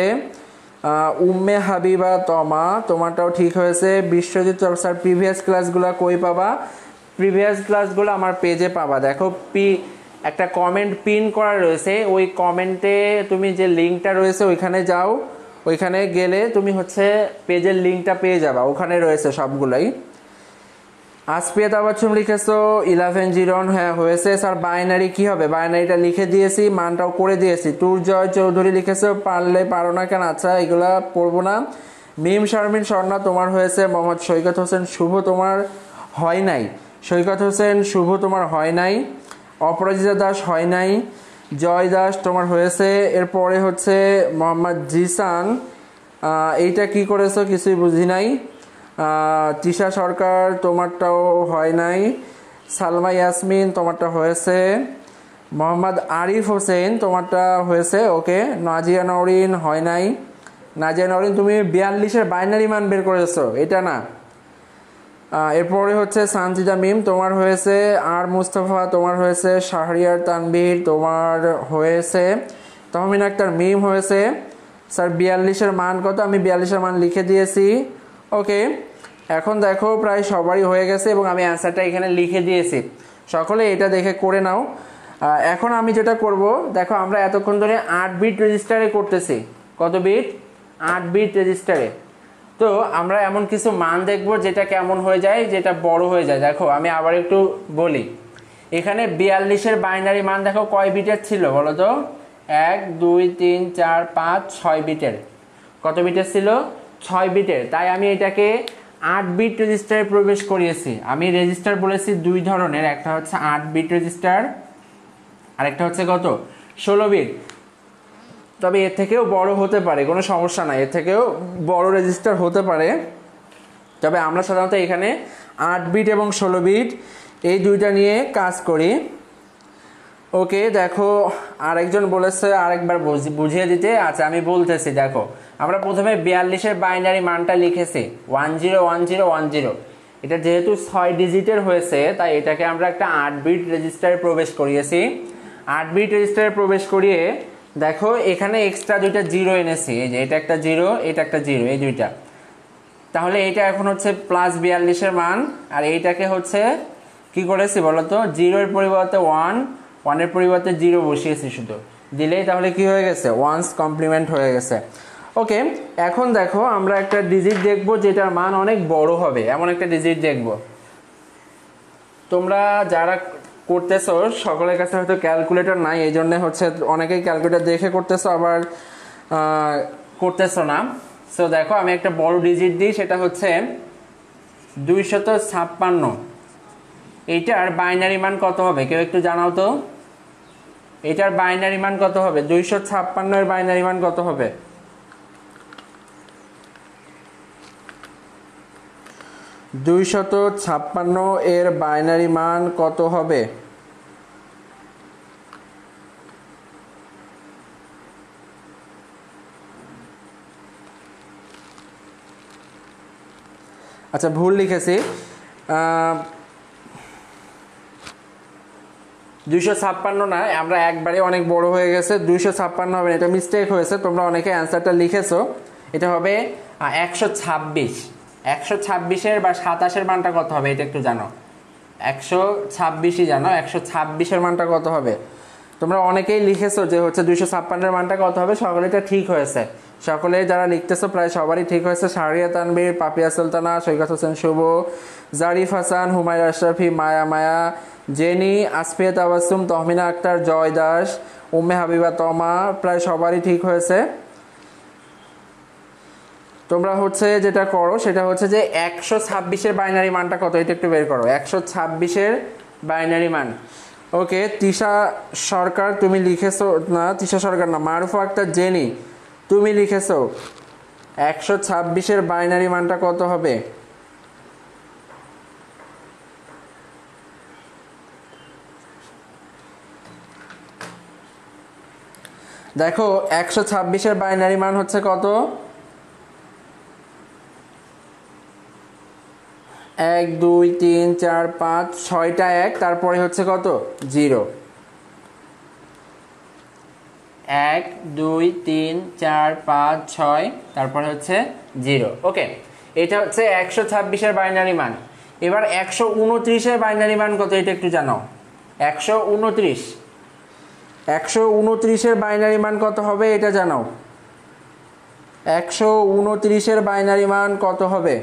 উম্মে হাবিবা তমা, তোমারটাও ঠিক হয়েছে। বিশ্বজিৎ স্যার, প্রিভিয়াস ক্লাসগুলো কই পাবা? প্রিভিয়াস ক্লাসগুলো আমার পেজে পাবা। দেখো একটা কমেন্ট পিন করা রয়েছে, ওই কমেন্টে তুমি যে লিঙ্কটা রয়েছে ওইখানে যাও, ওইখানে গেলে তুমি হচ্ছে পেজের লিঙ্কটা পেয়ে যাবা, ওখানে রয়েছে সবগুলোই। আসপিয়া তাবাচ্ছুম লিখেছো 11 01, হ্যাঁ হয়েছে স্যার। বাইনারি কি হবে? বাইনারিটা লিখে দিয়েছি, মানটাও করে দিয়েছি। টুরজয় চৌধুরী লিখেছো পারলে পারো না কেন? আচ্ছা, এগুলা পড়বো না। মিম শারমিন স্বর্ণা তোমার হয়েছে। মোহাম্মদ সৈকত হোসেন শুভ তোমার হয় নাই। সৈকত হোসেন শুভ তোমার হয় নাই। অপরাজিতা দাস হয় নাই। জয় দাস তোমার হয়েছে। এরপরে হচ্ছে মোহাম্মদ জিসান, এইটা কি করেছো কিছুই বুঝি নাই। তিশা সরকার তোমারটাও হয় নাই। সালমা ইয়াসমিন তোমারটা হয়েছে। মোহাম্মদ আরিফ হোসেন তোমারটা হয়েছে। ওকে, নাজিয়া নওরিন হয় নাই। নাজিয়া নওরিন তুমি 42 এর বাইনারি মান বের করেছো, এটা না। এরপরে হচ্ছে সানজিদা মিম তোমার হয়েছে। আর মুস্তফা তোমার হয়েছে। শাহরিয়ার তানভীর তোমার হয়েছে। তহমিন আক্তার মিম হয়েছে। স্যার 42 এর মান কত? আমি 42 এর মান লিখে দিয়েছি। ওকে, এখন দেখো প্রায় সবারই হয়ে গেছে এবং আমি অ্যান্সারটা এখানে লিখে দিয়েছি। সকলে এটা দেখে করে নাও। এখন আমি যেটা করব, দেখো আমরা এতক্ষণ ধরে 8 বিট রেজিস্টারে করতেছি। কত বিট? 8 বিট রেজিস্টারে। তো আমরা এমন কিছু মান দেখব যেটা কেমন হয়ে যায়, যেটা বড় হয়ে যায়। দেখো আমি আবার একটু বলি, এখানে 42 এর বাইনারি মান দেখো কয় বিটের ছিল বলো তো? 1 2 3 4 5 6 বিটের। কত বিটের ছিল? 6 বিটের। তাই আমি এটাকে 8 বিট রেজিস্টারে প্রবেশ করিয়েছি। আমি রেজিস্টার বলেছি দুই ধরনের, একটা হচ্ছে 8 বিট রেজিস্টার আর একটা হচ্ছে কত 16 বিট। তবে এর থেকেও বড় হতে পারে, কোনো সমস্যা নাই, এর থেকেও বড় রেজিস্টার হতে পারে। তবে আমরা সাধারণত এখানে 8 বিট এবং 16 বিট এই দুইটা নিয়ে কাজ করি। ওকে, দেখো আরেকজন বলেছে আরেকবার বুঝিয়ে দিতে। আচ্ছা আমি বলতেছি, দেখো আমরা প্রথমে 42-এর বাইনারি মানটা লিখেছি 101010। এটা যেহেতু 6 ডিজিটের হয়েছে তাই এটাকে আমরা একটা 8 বিট রেজিস্টারে প্রবেশ করিয়েছি। 8 বিট রেজিস্টারে প্রবেশ করিয়ে দেখো এখানে এক্সট্রা দুইটা জিরো এনেছি, এই যে এটা একটা জিরো, এটা একটা জিরো, এই দুইটা। তাহলে এটা এখন হচ্ছে +42-এর মান, আর এইটাকে হচ্ছে কি করেছি বলতো, জিরোর পরিবর্তে 1, 1-এর পরিবর্তে 0 বসিয়েছি শুধু, দিলেই তাহলে কি হয়ে গেছে, ওয়ান্স কমপ্লিমেন্ট হয়ে গেছে। ওকে, এখন দেখো আমরা একটা ডিজিট দেখবো যেটার মান অনেক বড় হবে, এমন একটা ডিজিট দেখবো। তোমরা যারা করতেছো সকলের কাছে হয়তো ক্যালকুলেটর নাই, এই জন্য হচ্ছে অনেকেই ক্যালকুলেটর দেখে করতেছো, আবার করতেছো না। সো দেখো আমি একটা বড় ডিজিট দিই, সেটা হচ্ছে 256। এইটার বাইনারি মান কত হবে কেউ একটু জানাও তো, এটার বাইনারি মান কত হবে, 256-এর বাইনারি মান কত হবে? 256-এর বাইনারি মান কত হবে? আচ্ছা ভুল লিখেছি, 256 না, আমরা একবারে অনেক বড় হয়ে গেছে, 256 হবে, এটা মিস্টেক হয়েছে, তোমরা অনেকে অ্যান্সারটা লিখেছো, এটা হবে 126। 126-এর বা 27-এর মানটা কত হবে এটা একটু জানো, 126ই জানো, 126-এর মানটা কত হবে? তোমরা অনেকেই লিখেছো যে হচ্ছে 256-এর মানটা কত হবে, সকলে এটা ঠিক হয়েছে, সকলে যারা লিখতেছো প্রায় সবারই ঠিক হয়েছে। শাহরিয়া তানভীর, পাপিয়া সুলতানা, সৈকত হোসেন শুভ, জারিফ হাসান, হুমায়রা আশরাফি, মায়া মায়া, জেনি, আসফিয়া তাবাসসুম, তহমিনা আক্তার, জয় দাস, উম্মে হাবিবা তমা, প্রায় সবারই ঠিক হয়েছে। তোমরা হচ্ছে যেটা করো সেটা হচ্ছে যে 126-এর বাইনারি মানটা কত এটা একটু বের করো, 126-এর বাইনারি মান। ওকে, তিশা সরকার তুমি লিখেছো, না তিশা সরকার না, মারুফা আক্তার জেনি তুমি লিখেছো 126-এর বাইনারি মানটা কত হবে? দেখো 126-এর বাইনারি মান হচ্ছে কত, 1 2 3 4 5 6টা 1, তারপরে হচ্ছে কত 0, 1 2 3 4 5 6, তারপরে হচ্ছে 0। ওকে, এটা হচ্ছে 126-এর বাইনারি মান। এবার 129-এর বাইনারি মান কত এটা একটু জানো, 129, 129-এর বাইনারি মান কত হবে এটা জানাও, 129-এর বাইনারি মান কত হবে?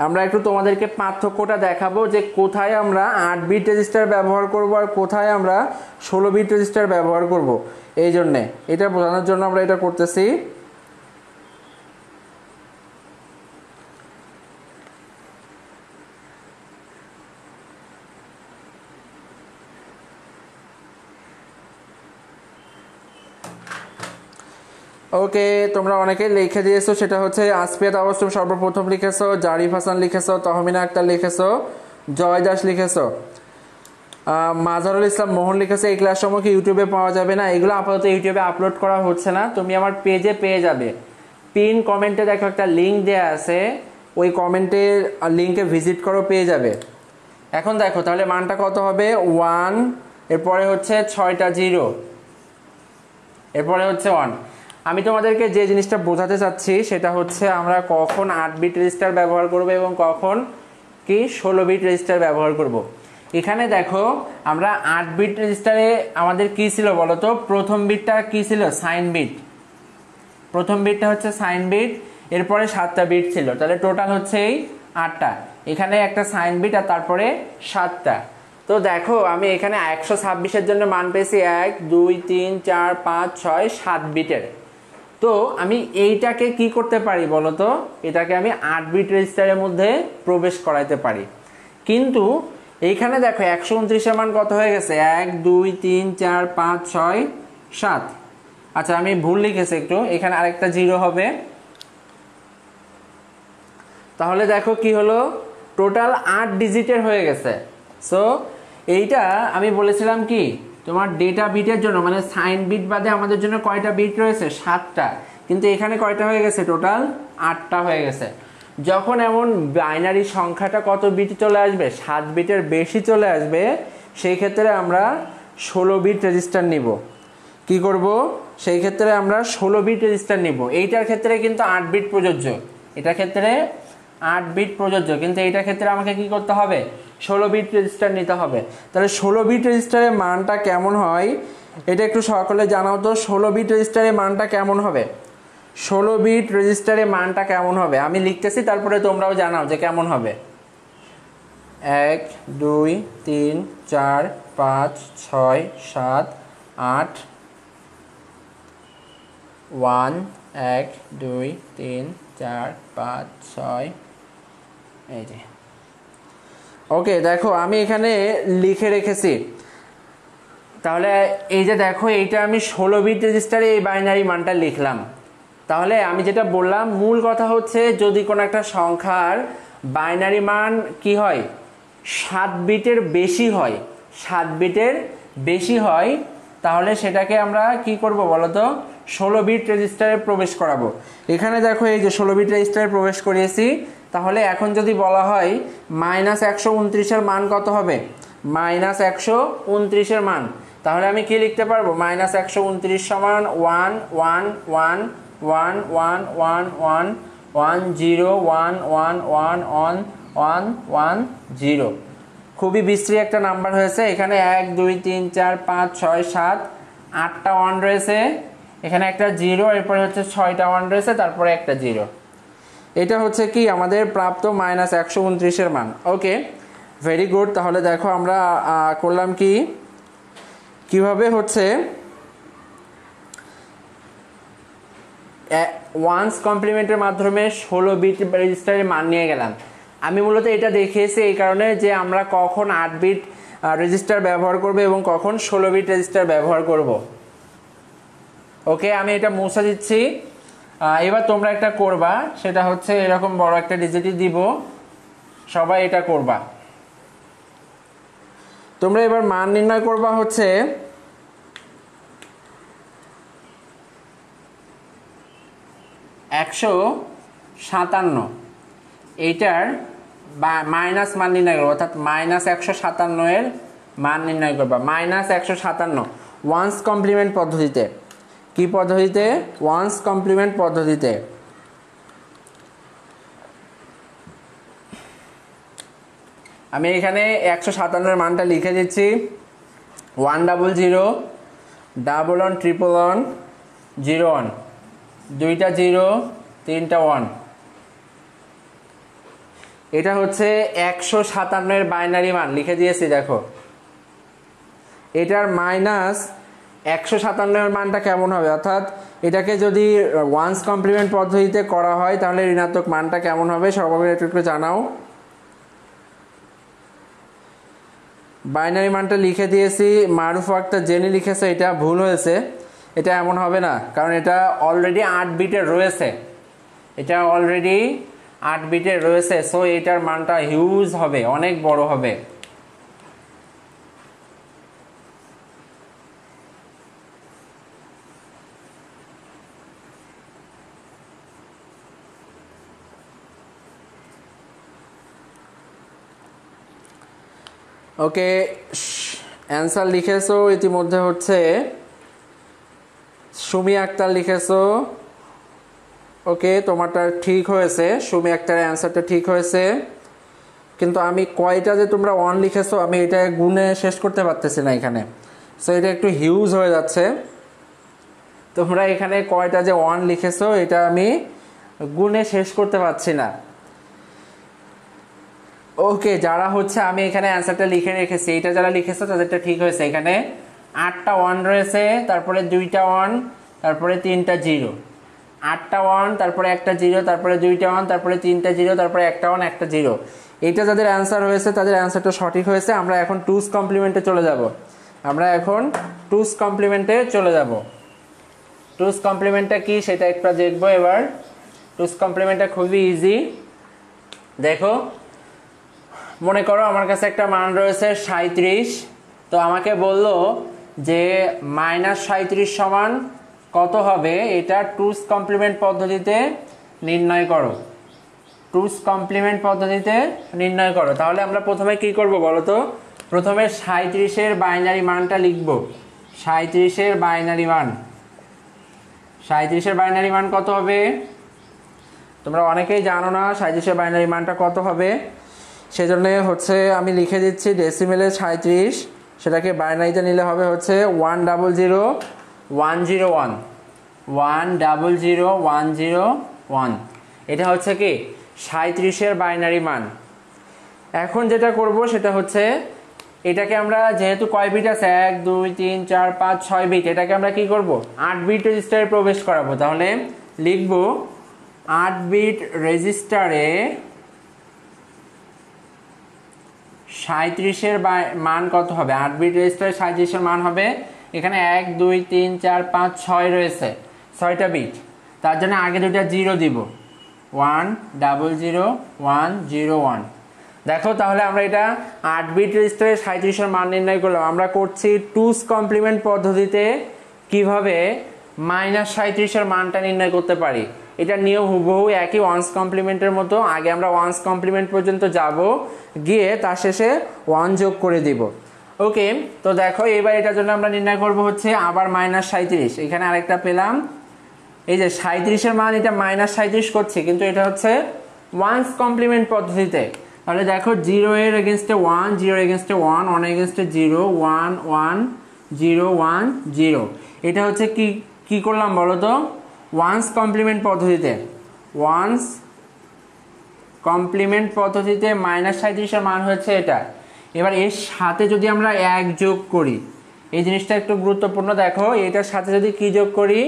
আমরা একটু তোমাদেরকে পার্থক্যটা দেখাবো যে কোথায় আমরা 8 বিট রেজিস্টার ব্যবহার করব আর কোথায় আমরা 16 বিট রেজিস্টার ব্যবহার করব। এই জন্যে এটা বোঝানোর জন্য আমরা এটা করতেছি। ওকে, তোমরা অনেকে লিখে দিয়েছো, সেটা হচ্ছে আসফিয়া তাবাসসুম সর্বপ্রথম লিখেছো, জারিফ হাসান লিখেছো, তহমিনা আক্তার লিখেছো, জয় দাস লিখেছো, মাজারুল ইসলাম মোহন লিখেছে। এই ক্লাস সমূহ ইউটিউবে পাওয়া যাবে না, এগুলো আপাতত ইউটিউবে আপলোড করা হচ্ছে না, তুমি আমার পেজে পেয়ে যাবে। পিন কমেন্টে দেখো একটা লিঙ্ক দেওয়া আছে, ওই কমেন্টের লিঙ্কে ভিজিট করো, পেয়ে যাবে। এখন দেখো তাহলে মানটা কত হবে, 1, এরপরে হচ্ছে 6টা 0, এরপরে হচ্ছে 1। আমি তোমাদেরকে যে জিনিসটা বোঝাতে চাচ্ছি সেটা হচ্ছে আমরা কখন 8 বিট রেজিস্টার ব্যবহার করব এবং কখন কি 16 বিট রেজিস্টার ব্যবহার করব। এখানে দেখো আমরা 8 বিট রেজিস্টারে আমাদের কি ছিল বলতো, প্রথম বিটটা কি ছিল, সাইন বিট, প্রথম বিটটা হচ্ছে সাইন বিট, এরপরে 7টা বিট ছিল, তাহলে টোটাল হচ্ছে এই 8টা, এখানে একটা সাইন বিট আর তারপরে 7টা। তো দেখো আমি এখানে 126-এর জন্য মান পেয়েছি 1 2 3 4 5 6 7 বিটের। তো আমি এইটাকে কি করতে পারি বলো তো, এটাকে আমি 8 বিট রেজিস্টারের মধ্যে প্রবেশ করাইতে পারি। কিন্তু এইখানে দেখো 129 এর মান কত হয়ে গেছে, 1 2 3 4 5 6 7। আচ্ছা আমি ভুল লিখেছি একটু, এখানে আরেকটা 0 হবে। তাহলে দেখো কি হলো, টোটাল 8 ডিজিটের হয়ে গেছে। সো এইটা আমি বলেছিলাম কি, তোমার ডেটা বিটের জন্য মানে সাইন বিট বাদে আমাদের জন্য কয়টা বিট রয়েছে, 7টা। কিন্তু এখানে কয়টা হয়ে গেছে, টোটাল 8টা হয়ে গেছে। যখন এমন বাইনারি সংখ্যাটা কত বিট চলে আসবে, 7 বিটের বেশি চলে আসবে, সেই ক্ষেত্রে আমরা 16 বিট রেজিস্টার নিব। কি করব, সেই ক্ষেত্রে আমরা 16 বিট রেজিস্টার নিব। এইটার ক্ষেত্রে কিন্তু 8 বিট প্রযোজ্য, এটার ক্ষেত্রে 8 বিট প্রযোজ্য, কিন্তু এইটার ক্ষেত্রে আমাকে কি করতে হবে, 16 বিট রেজিস্টার নিতে হবে। তাহলে 16 বিট রেজিস্টারের মানটা কেমন হয় এটা একটু সকলে জানাও তো। 16 বিট রেজিস্টারের মানটা কেমন হবে, 16 বিট রেজিস্টারের মানটা কেমন হবে, আমি লিখতেছি তারপরে তোমরাও জানাও যে কেমন হবে। 1 2 3 4 5 6 7 8 1 1 2 3 4 5 6 এই যে। ওকে দেখো আমি এখানে লিখে রেখেছি। তাহলে এই যে দেখো, এইটা আমি 16 বিট রেজিস্টারে এই বাইনারি মানটা লিখলাম। তাহলে আমি যেটা বললাম, মূল কথা হচ্ছে যদি কোনো একটা সংখ্যার বাইনারি মান কি হয়, 7 বিটের বেশি হয়, 7 বিটের বেশি হয়, তাহলে সেটাকে আমরা কি করব বলতো, 16 বিট রেজিস্টারে প্রবেশ করাবো। এখানে দেখো এই যে 16 বিট রেজিস্টারে প্রবেশ করিয়েছি। তাহলে এখন যদি বলা হয় -129 এর মান কত হবে, -129 এর মান, তাহলে আমি কি লিখতে পারবো, -129 সমান 1 1 1 1 1 1 1 1 0 1 1 1 1 1 1 0। খুবই বিশ্রী একটা নাম্বার হয়েছে। এখানে 1 2 3 4 5 6 7 8টা 1 রয়েছে, এখানে একটা 0, এরপরে হচ্ছে 6টা 1 রয়েছে, তারপরে একটা 0। এটা হচ্ছে কি আমাদের প্রাপ্ত -129 এর মান। Okay very good. তাহলে দেখো আমরা করলাম কি, কিভাবে হচ্ছে ওয়ান্স কমপ্লিমেন্টের মাধ্যমে 16 বিট রেজিস্টারের মান নিয়ে গেলাম। আমি মূলত এটা দেখিয়েছি এই কারণে যে আমরা কখন 8 বিট রেজিস্টার ব্যবহার করব এবং কখন 16 বিট রেজিস্টার ব্যবহার করব। ওকে আমি এটা মুছে দিচ্ছি। এবার তোমরা একটা করবা, সেটা হচ্ছে এরকম বড় একটা ডিজিটই দিব, সবাই এটা করবা। তোমরা এবার মান নির্ণয় করবা হচ্ছে 157, এইটার মাইনাস মান নির্ণয় করবো, অর্থাৎ -157 এর মান নির্ণয় করবা। -157 ওয়ান্স কমপ্লিমেন্ট পদ্ধতিতে। কি পদ্ধতিতে, ওয়ান্স কমপ্লিমেন্ট পদ্ধতিতে। আমি এখানে 157 এর মানটা লিখে দিচ্ছি। 1 0 0 1 1 1 1 0 1, দুইটা 0 3টা 1। এটা হচ্ছে 157 এর বাইনারি মান লিখে দিয়েছি। দেখো এটার -157 এর মানটা কেমন হবে, অর্থাৎ এটাকে যদি ওয়ান্স কমপ্লিমেন্ট পদ্ধতিতে করা হয় তাহলে ঋণাত্মক মানটা কেমন হবে, সবাই একটু জানাও। বাইনারি মানটা লিখে দিয়েছি। মারুফ একটা জেনে লিখেছে, এটা ভুল হয়েছে, এটা এমন হবে না, কারণ এটা অলরেডি 8 বিটের রয়েছে, এটা অলরেডি 8 বিটের রয়েছে। সো এটার মানটা হিউজ হবে, অনেক বড় হবে। ওকে অ্যান্সার লিখেছো ইতিমধ্যে হচ্ছে সুমি আক্তার লিখেছো। ওকে তোমারটা ঠিক হয়েছে, সুমি আক্তারের অ্যান্সারটা ঠিক হয়েছে, কিন্তু আমি কয়টা যে তোমরা 1 লিখেছো আমি এটা গুণে শেষ করতে পারতেছি না এখানে। সো এটা একটু হিউজ হয়ে যাচ্ছে। তোমরা এখানে কয়টা যে 1 লিখেছো এটা আমি গুণে শেষ করতে পারছি না। ওকে যারা হচ্ছে আমি এখানে অ্যান্সারটা লিখে রেখেছি, এটা যারা লিখেছো তাদেরটা ঠিক হয়েছে। এখানে 8টা 1 রয়েছে, তারপরে 2টা 1, তারপরে 3টা 0। 8টা 1, তারপরে একটা 0, তারপরে 2টা 1, তারপরে 3টা 0, তারপরে একটা 1, একটা 0। এইটা যাদের অ্যান্সার হয়েছে তাদের অ্যান্সারটা সঠিক হয়েছে। আমরা এখন 2's কমপ্লিমেন্টে চলে যাব। 2's কমপ্লিমেন্টটা কি সেটা একটু দেখবো এবার। 2's কমপ্লিমেন্টটা খুবই ইজি। দেখো, মনে করো আমার কাছে একটা মান রয়েছে 37। তো আমাকে বলল যে -37 সমান কত হবে, এটা 2's কমপ্লিমেন্ট পদ্ধতিতে নির্ণয় করো। 2's কমপ্লিমেন্ট পদ্ধতিতে নির্ণয় করো। তাহলে আমরা প্রথমে কি করব বলো তো? প্রথমে 37-এর বাইনারি মানটা লিখব। 37-এর বাইনারি মান, 37-এর বাইনারি মান কত হবে? তোমরা অনেকেই জানো না 37-এর বাইনারি মানটা কত হবে, সেজন্য হচ্ছে আমি লিখে দিচ্ছি ডেসিমেলে 37, সেটাকে বাইনারিতে নিলে হবে হচ্ছে 1000101, 1000101। এটা হচ্ছে কি 37-এর বাইনারি মান। এখন যেটা করব সেটা হচ্ছে এটাকে আমরা, যেহেতু কয় বিট আছে 1 2 3 4 5 6 বিট, এটাকে আমরা কি করব 8 বিট রেজিস্টারে প্রবেশ করাবো। তাহলে লিখব 8 বিট রেজিস্টারে 37-এর মান কত হবে? 8 বিট রেজিস্টারে 37-এর মান হবে, এখানে 1 2 3 4 5 6 রয়েছে, 6টা বিট। তার জন্য আগে দুটো 0 দিব, 1000101। দেখো, তাহলে আমরা এটা 8 বিট রেজিস্টারে 37-এর মান নির্ণয় করলাম। আমরা করছি 2's কমপ্লিমেন্ট পদ্ধতিতে কিভাবে -37-এর মানটা নির্ণয় করতে পারি। এটা নিয়ম হুবহু একই 1's কমপ্লিমেন্টের মতো। আগে আমরা 1's কমপ্লিমেন্ট পর্যন্ত যাব, গিয়ে তার শেষে 1 যোগ করে দিব। ওকে, তো দেখো এবার এটার জন্য আমরা নির্ণয় করব হচ্ছে আবার -37। এখানে আরেকটা পেলাম, এই যে 37-এর মান, এটা -37 করছি, কিন্তু এটা হচ্ছে 1's কমপ্লিমেন্ট পদ্ধতিতে। তাহলে দেখো 0 এর এগেইনস্টে 1, 0 এর এগেইনস্টে 1, 1 এর এগেইনস্টে 0, 1 1 0 1 0। এটা হচ্ছে কি করলাম বলো তো? 1's কমপ্লিমেন্ট পদ্ধতিতে। 1's কমপ্লিমেন্ট পদ্ধতিতে -37-এর মান হচ্ছে এটা। এবার এর সাথে যদি আমরা 1 যোগ করি, এই জিনিসটা একটু গুরুত্বপূর্ণ। দেখো, এটার সাথে যদি কি যোগ করি,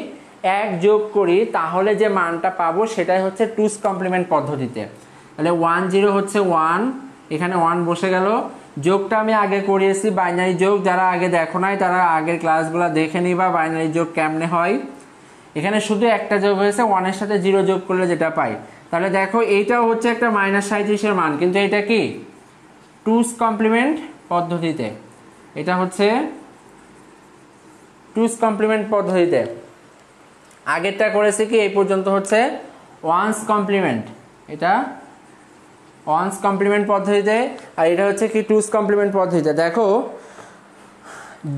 1 যোগ করি, তাহলে যে মানটা পাবো সেটাই হচ্ছে 2's কমপ্লিমেন্ট পদ্ধতিতে। তাহলে 10 হচ্ছে 1, এখানে 1 বসে গেল। যোগটা আমি আগে করিয়েছি, বাইনারি যোগ। যারা আগে দেখো নাই তারা আগের ক্লাসগুলো দেখে নিবা বাইনারি যোগ কেমনে হয়। এখানে শুধু একটা যোগ হয়েছে, 1 এর সাথে 0 যোগ করলে যেটা পাই। তাহলে দেখো এইটাও হচ্ছে একটা -37-এর মান, কিন্তু এটা কি 2's কমপ্লিমেন্ট পদ্ধতিতে। এটা হচ্ছে 2's কমপ্লিমেন্ট পদ্ধতিতে। আগেরটা করেছে কি এই পর্যন্ত হচ্ছে 1's কমপ্লিমেন্ট, এটা 1's কমপ্লিমেন্ট পদ্ধতিতে, আর এটা হচ্ছে কি 2's কমপ্লিমেন্ট পদ্ধতিতে। দেখো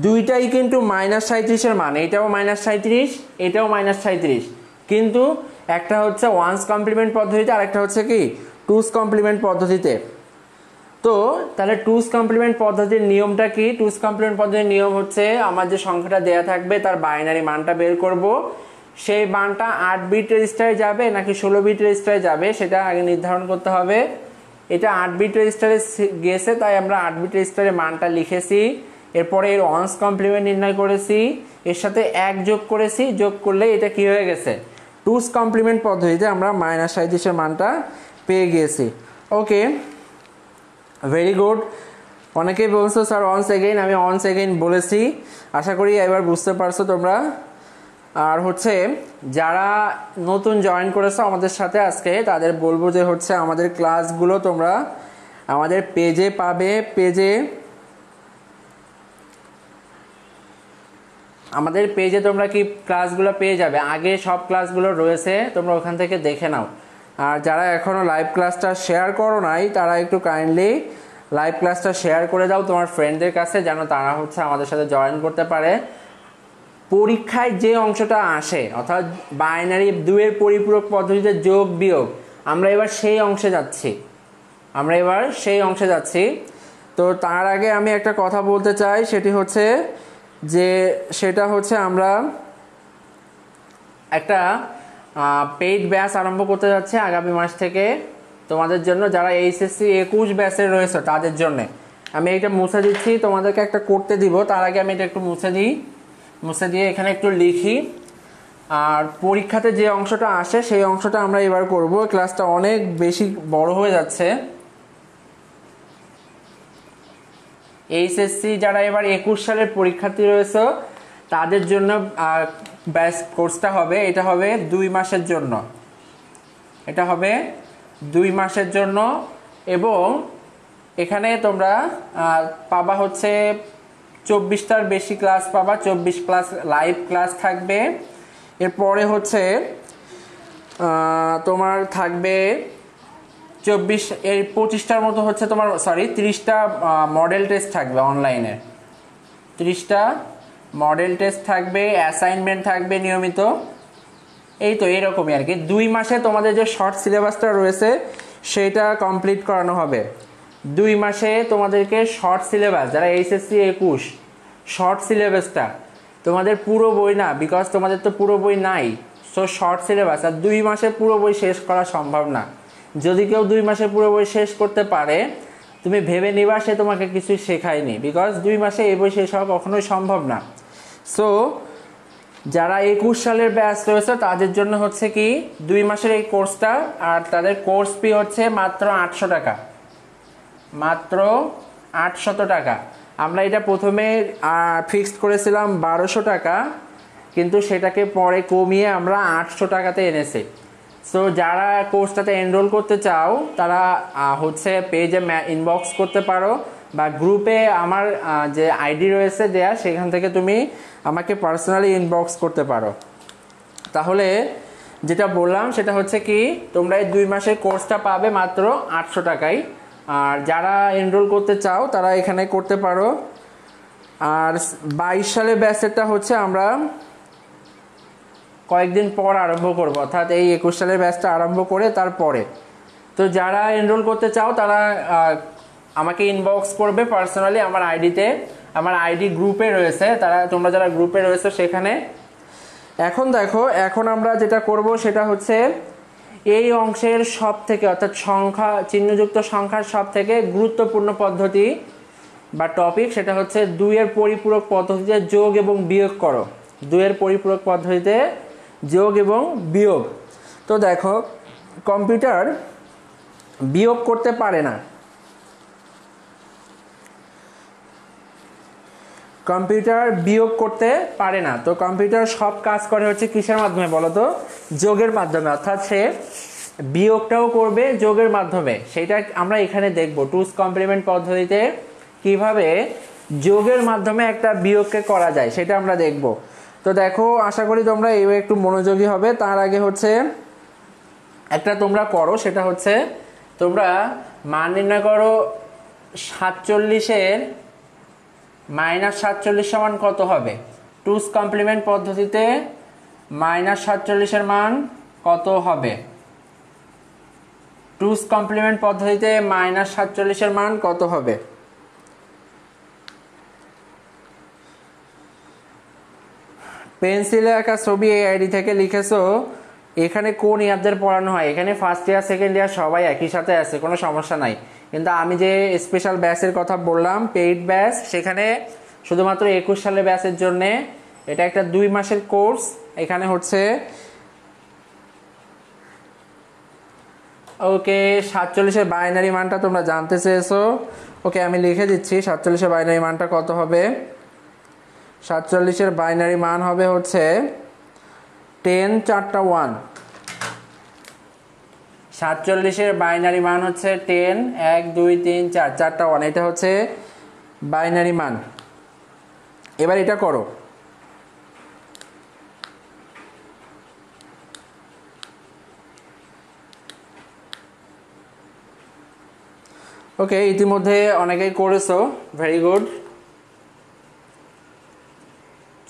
দুইটাই কিন্তু -37-এর মান, এটাও -37, এটাও -37, কিন্তু একটা হচ্ছে 1's কমপ্লিমেন্ট পদ্ধতিতে আর একটা হচ্ছে কি 2's কমপ্লিমেন্ট পদ্ধতিতে। তো তাহলে 2's কমপ্লিমেন্ট পদ্ধতির নিয়মটা কি? 2's কমপ্লিমেন্ট পদ্ধতির নিয়ম হচ্ছে আমার যে সংখ্যাটা দেয়া থাকবে তার বাইনারি মানটা বের করব। সেই মানটা 8 বিট রেজিস্টারে যাবে নাকি 16 বিট রেজিস্টারে যাবে সেটা আগে নির্ধারণ করতে হবে। এটা 8 বিট রেজিস্টারে গেছে, তাই আমরা 8 বিট রেজিস্টারে মানটা লিখেছি। এরপরে এর 1's কমপ্লিমেন্ট নির্ণয় করেছি, এর সাথে 1 যোগ করেছি, যোগ করলে এটা কি হয়ে গেছে 2's কমপ্লিমেন্ট পদ্ধতিতে আমরা -37-এর মানটা পেয়ে গিয়েছি। ওকে, ভেরি গুড। অনেকেই বলছো স্যার অনস এগেইন, আমি অনস এগেইন বলেছি। আশা করি এবার বুঝতে পারছো তোমরা। আর হচ্ছে যারা নতুন জয়েন করেছো আমাদের সাথে আজকে, তাদের বলবো যে হচ্ছে আমাদের ক্লাসগুলো তোমরা আমাদের পেজে পাবে। আমাদের পেজে তোমরা কি ক্লাসগুলো পেয়ে যাবে, আগে সব ক্লাসগুলো রয়েছে, তোমরা ওখান থেকে দেখে নাও। আর যারা এখনও লাইভ ক্লাসটা শেয়ার করো নাই তারা একটু কাইন্ডলি লাইভ ক্লাসটা শেয়ার করে দাও তোমার ফ্রেন্ডদের কাছে, যেন তারা হচ্ছে আমাদের সাথে জয়েন করতে পারে। পরীক্ষায় যে অংশটা আসে, অর্থাৎ বাইনারি 2-এর পরিপূরক পদ্ধতিতে যোগ বিয়োগ, আমরা এবার সেই অংশে যাচ্ছি। তো তার আগে আমি একটা কথা বলতে চাই, সেটা হচ্ছে আমরা একটা পেইড ব্যাচ আরম্ভ করতে যাচ্ছে আগামী মাস থেকে তোমাদের জন্য, যারা এইচএসসি 21 ব্যাচের রয়েছে তাদের জন্য। আমি এটা মুছে দিচ্ছি, তোমাদেরকে একটা করতে দিব, তার আগে আমি এটা একটু মুছে দিয়ে এখানে একটু লিখি। আর পরীক্ষাতে যে অংশটা আসে সেই অংশটা আমরা এবার করব। ক্লাসটা অনেক বেশি বড় হয়ে যাচ্ছে। এইচএসসি যারা এবার 21 সালের পরীক্ষার্থী রয়েছে তাদের জন্য ব্যাস কোর্সটা হবে, এটা হবে 2 মাসের জন্য, এটা হবে 2 মাসের জন্য। এবং এখানে তোমরা পাবা হচ্ছে 24টার বেশি ক্লাস পাবা, 24 ক্লাস লাইভ ক্লাস থাকবে। এরপরে হচ্ছে তোমার থাকবে 25টার মতো হচ্ছে তোমার 30টা মডেল টেস্ট থাকবে অনলাইনে, 30টা মডেল টেস্ট থাকবে, অ্যাসাইনমেন্ট থাকবে নিয়মিত। এই তো এরকমই আর কি। 2 মাসে তোমাদের যে শর্ট সিলেবাসটা রয়েছে সেটা কমপ্লিট করানো হবে। 2 মাসে তোমাদেরকে শর্ট সিলেবাস, যারা এইচএসসি 21 শর্ট সিলেবাসটা তোমাদের পুরো বই না, বিকজ তোমাদের তো পুরো বই নাই, সো শর্ট সিলেবাস। আর 2 মাসে পুরো বই শেষ করা সম্ভব না। যদি কেউ 2 মাসে পুরো বই শেষ করতে পারে তুমি ভেবে নিবা সে তোমাকে কিছুই শেখায়নি, বিকজ 2 মাসে এই বই শেষ হওয়া কখনোই সম্ভব না। সো যারা 21 সালের ব্যাচ রয়েছে তাদের জন্য হচ্ছে কি 2 মাসের এই কোর্সটা, আর তাদের কোর্স ফি হচ্ছে মাত্র 800 টাকা, মাত্র 800 টাকা। আমরা এটা প্রথমে ফিক্সড করেছিলাম 1200 টাকা, কিন্তু সেটাকে পরে কমিয়ে আমরা 800 টাকাতে এনেছি। সো যারা কোর্সটাতে এনরোল করতে চাও তারা হচ্ছে পেজে ইনবক্স করতে পারো, বা গ্রুপে আমার যে আইডি রয়েছে দেয়া সেখান থেকে তুমি আমাকে পার্সোনালি ইনবক্স করতে পারো। তাহলে যেটা বললাম সেটা হচ্ছে কি তোমরা এই 2 মাসের কোর্সটা পাবে মাত্র 800 টাকায়। আর যারা এনরোল করতে চাও তারা এখানে করতে পারো। আর 22 সালের ব্যাচেরটা হচ্ছে আমরা কয়েকদিন পর আরম্ভ করব, অর্থাৎ এই 21 সালের ব্যাচটা আরম্ভ করে তারপরে। তো যারা এনরোল করতে চাও তারা আমাকে ইনবক্স করবে পার্সোনালি আমার আইডিতে, আমার আইডি গ্রুপে রয়েছে, তোমরা যারা গ্রুপে রয়েছে সেখানে। এখন দেখো, এখন আমরা যেটা করব সেটা হচ্ছে এই অংশের সব থেকে, অর্থাৎ সংখ্যা চিহ্নযুক্ত সংখ্যার সব থেকে গুরুত্বপূর্ণ পদ্ধতি বা টপিক, সেটা হচ্ছে 2 এর পরিপূরক পদ্ধতিতে যোগ এবং বিয়োগ করো। 2 এর পরিপূরক পদ্ধতিতে যোগ এবং বিয়োগ। তো দেখো, কম্পিউটার বিয়োগ করতে পারে না, কম্পিউটার বিয়োগ করতে পারে না। তো কম্পিউটার সব কাজ করে হচ্ছে কিসের মাধ্যমে বলো তো? যোগের মাধ্যমে। অর্থাৎ সে বিয়োগটাও করবে যোগের মাধ্যমে, সেটা আমরা এখানে দেখব। টুস কমপ্লিমেন্ট পদ্ধতিতে কিভাবে যোগের মাধ্যমে একটা বিয়োগকে করা যায় সেটা আমরা দেখব। তো দেখো, আশা করি তোমরা এই একটু মনোযোগী হবে। তার আগে হচ্ছে একটা তোমরা করো, সেটা হচ্ছে তোমরা মান নির্ণয় করো 47-এর -47 সমান কত হবে। টুস কমপ্লিমেন্ট পদ্ধতিতে -47-এর মান কত হবে? টুস কমপ্লিমেন্ট পদ্ধতিতে -47-এর মান কত হবে? পেন্সিলে আঁকা ছবি এই আইডি থেকে লিখেছো। এখানে কোন ইয়ারদের পড়ানো হয়? এখানে ফার্স্ট ইয়ার সেকেন্ড ইয়ার সবাই একই সাথে আছে, কোনো সমস্যা নাই। কিন্তু আমি যে স্পেশাল ব্যাচের কথা বললাম, পেইড ব্যাচ, সেখানে শুধুমাত্র 21 সালের ব্যাচের জন্য এটা একটা 2 মাসের কোর্স। এখানে হচ্ছে ওকে 47-এর বাইনারি মানটা তোমরা জানতে চেয়েছো। ওকে, আমি লিখে দিচ্ছি 47-এর বাইনারি মানটা কত হবে। 47-এর বাইনারি মান হবে হচ্ছে 10 4টা 1। 47-এর বাইনারি মান হচ্ছে 10 1 2 3 4 4টা 1। এটা হচ্ছে বাইনারি মান। এবার এটা করো। ওকে, ইতিমধ্যে অনেকেই করেছো, ভেরি গুড।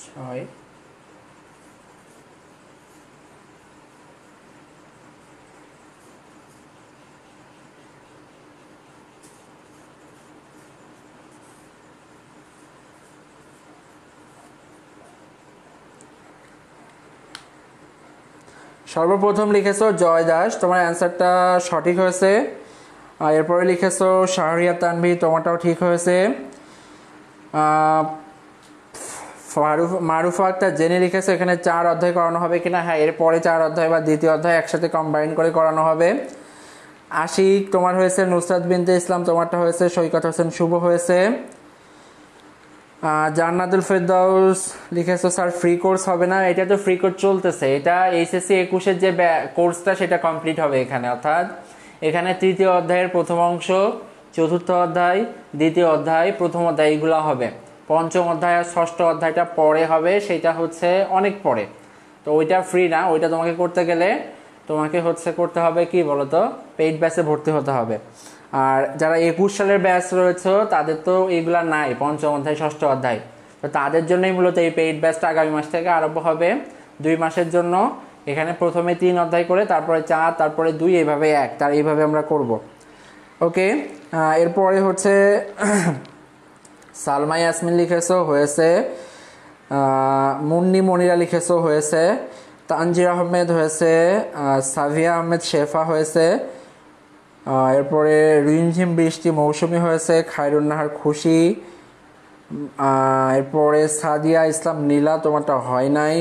6 সর্বপ্রথম লিখেছো জয় দাস, তোমার অ্যান্সারটা সঠিক হয়েছে। আর এরপরে লিখেছো শাহরিয়া তানভি, তোমারটাও ঠিক হয়েছে। মারুফা একটা জেনে লিখেছে এখানে 4 অধ্যায় করানো হবে কিনা। হ্যাঁ, এরপরে 4 অধ্যায় বা দ্বিতীয় অধ্যায় একসাথে কম্বাইন করে করানো হবে। আশিক তোমার হয়েছে, নুসরাত বিনতে ইসলাম তোমারটা হয়েছে, সৈকত হোসেন শুভ হয়েছে। জান্নাতুল ফেরদাউস লিখেছো স্যার ফ্রি কোর্স হবে না। এটা তো ফ্রি কোর্স চলতেছে, এটা এইচএসসি 21-এর যে কোর্সটা সেটা কমপ্লিট হবে এখানে। অর্থাৎ এখানে তৃতীয় অধ্যায়ের প্রথম অংশ, চতুর্থ অধ্যায়, দ্বিতীয় অধ্যায়, প্রথম অধ্যায় এইগুলো হবে। পঞ্চম অধ্যায় আর ষষ্ঠ অধ্যায়টা পরে হবে, সেটা হচ্ছে অনেক পরে। তো ওইটা ফ্রি না, ওইটা তোমাকে করতে গেলে তোমাকে করতে হবে কি বলতো, পেইড ব্যাচে ভর্তি হতে হবে। আর যারা 21 সালের ব্যাচ রয়েছে তাদের তো এইগুলা নাই, পঞ্চম অধ্যায় ষষ্ঠ অধ্যায়। তো তাদের জন্যই মূলত এই পেইড ব্যাচটা আগামী মাস থেকে আরম্ভ হবে 2 মাসের জন্য। এখানে প্রথমে 3 অধ্যায় করে, তারপরে 4, তারপরে 2, এইভাবে 1, তার এইভাবে আমরা করব। ওকে, এরপরে সালমা ইয়াসমিন লিখেছো হয়েছে, মুন্নি মনিরা লিখেছো হয়েছে, তানজির আহমেদ হয়েছে, সাভিয়া আহমেদ শেফা হয়েছে, এরপরে রিমঝিম বৃষ্টি মৌসুমি হয়েছে, খায়রুন্নাহার খুশি, এরপরে সাদিয়া ইসলাম নীলা তোমারটা হয় নাই,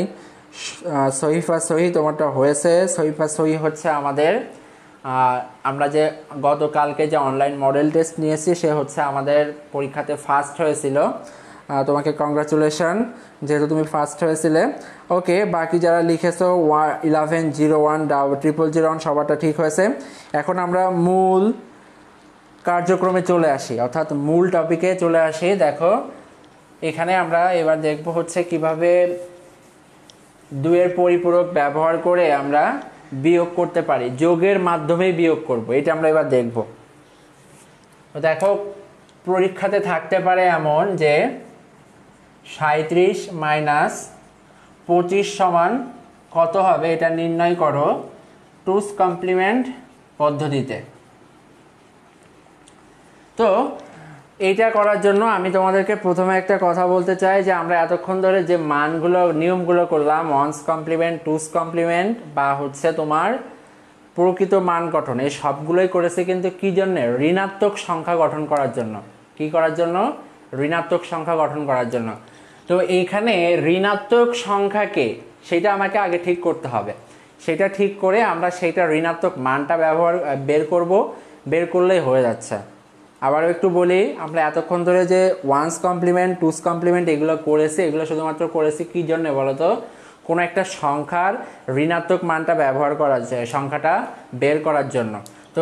সহিফা সহি তোমারটা হয়েছে। সহিফা সহি হচ্ছে আমাদের, আমরা যে গতকালকে যে অনলাইন মডেল টেস্ট নিয়েছি সে আমাদের পরীক্ষাতে ফার্স্ট হয়েছিল। তোমাকে কংগ্রাচুলেশন, যেহেতু তুমি ফার্স্ট হয়েছিলে। ওকে, বাকি যারা লিখেছো 11010001 সবারটা ঠিক হয়েছে। এখন আমরা মূল কার্যক্রমে চলে আসি, অর্থাৎ মূল টপিকে চলে আসি। দেখো এখানে আমরা এবার দেখব কিভাবে 2-এর পরিপূরক ব্যবহার করে আমরা বিয়োগ করতে পারি, যোগের মাধ্যমে বিয়োগ করব, এটা আমরা এবার দেখব। তো দেখো পরীক্ষাতে থাকতে পারে এমন যে 37 - 25 সমান কত হবে এটা নির্ণয় করো টুস কমপ্লিমেন্ট পদ্ধতিতে। তো এইটা করার জন্য আমি তোমাদেরকে প্রথমে একটা কথা বলতে চাই যে আমরা এতক্ষণ ধরে যে মানগুলো নিয়মগুলো করলাম, ওয়ান্স কমপ্লিমেন্ট, টুস কমপ্লিমেন্ট বা তোমার প্রকৃত মান গঠন, এই সবগুলোই করেছে কিন্তু কি জন্য? ঋণাত্মক সংখ্যা গঠন করার জন্য। কি করার জন্য? ঋণাত্মক সংখ্যা গঠন করার জন্য। তো এইখানে ঋণাত্মক সংখ্যাকে সেটা আমাকে আগে ঠিক করতে হবে, সেটা ঠিক করে আমরা সেইটা ঋণাত্মক মানটা বের করলেই হয়ে যাচ্ছে। আবারও একটু বলি, আমরা এতক্ষণ ধরে যে ওয়ান্স কমপ্লিমেন্ট, টুস কমপ্লিমেন্ট এগুলো করেছি, এগুলো শুধুমাত্র করেছি কি জন্য বলতো? কোনো একটা সংখ্যার ঋণাত্মক মানটা ব্যবহার করা যায়, সংখ্যাটা বের করার জন্য। তো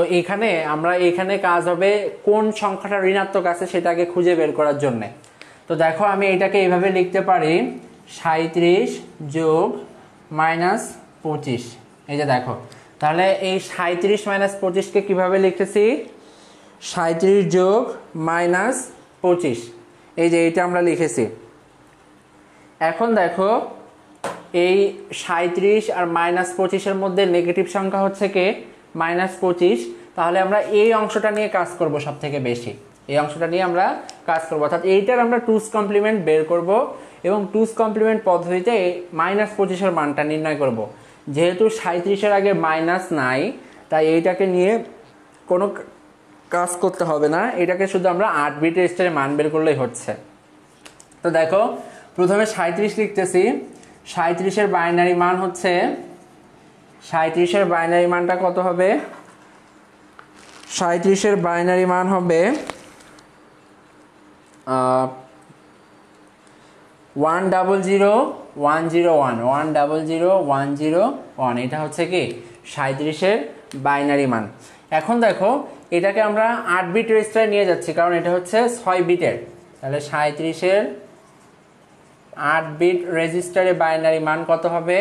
এখানে কাজ হবে কোন সংখ্যাটা ঋণাত্মক আছে সেটা আগে খুঁজে বের করার জন্য। তো দেখো আমি এটাকে এইভাবে লিখতে পারি 37 যোগ -25। এই যে দেখো, তাহলে এই 37 - 25কে কিভাবে লিখতেছি? 37 যোগ -25, এই যে এইটা আমরা লিখেছি। এখন দেখো এই 37 আর -25-এর মধ্যে নেগেটিভ সংখ্যা হচ্ছে কে? -25। তাহলে আমরা এই অংশটা নিয়ে কাজ করব সব থেকে বেশি, এই অংশটা নিয়ে আমরা কাজ করব, অর্থাৎ এইটার আমরা টুস কমপ্লিমেন্ট বের করব এবং টুস কমপ্লিমেন্ট পদ্ধতিতে -25-এর মানটা নির্ণয় করব। যেহেতু 37-এর আগে মাইনাস নাই, তাই এইটাকে নিয়ে কোনো কাজ করতে হবে না, এটাকে শুধু আমরা 8 বিট রেজিস্টারে মান বের করলেই হচ্ছে। তো দেখো প্রথমে 37 লিখতেছি, 37-এর বাইনারি মান 37-এর বাইনারি মানটা কত হবে? 37-এর বাইনারি মান হবে 1000101, এটা হচ্ছে কি 37-এর বাইনারি মান। এখন দেখো এটাকে আমরা 8 বিট রেজিস্টারে নিয়ে যাচ্ছি, কারণ এটা হচ্ছে 6 বিটের। তাহলে 37-এর 8 বিট রেজিস্টারে বাইনারি মান কত হবে?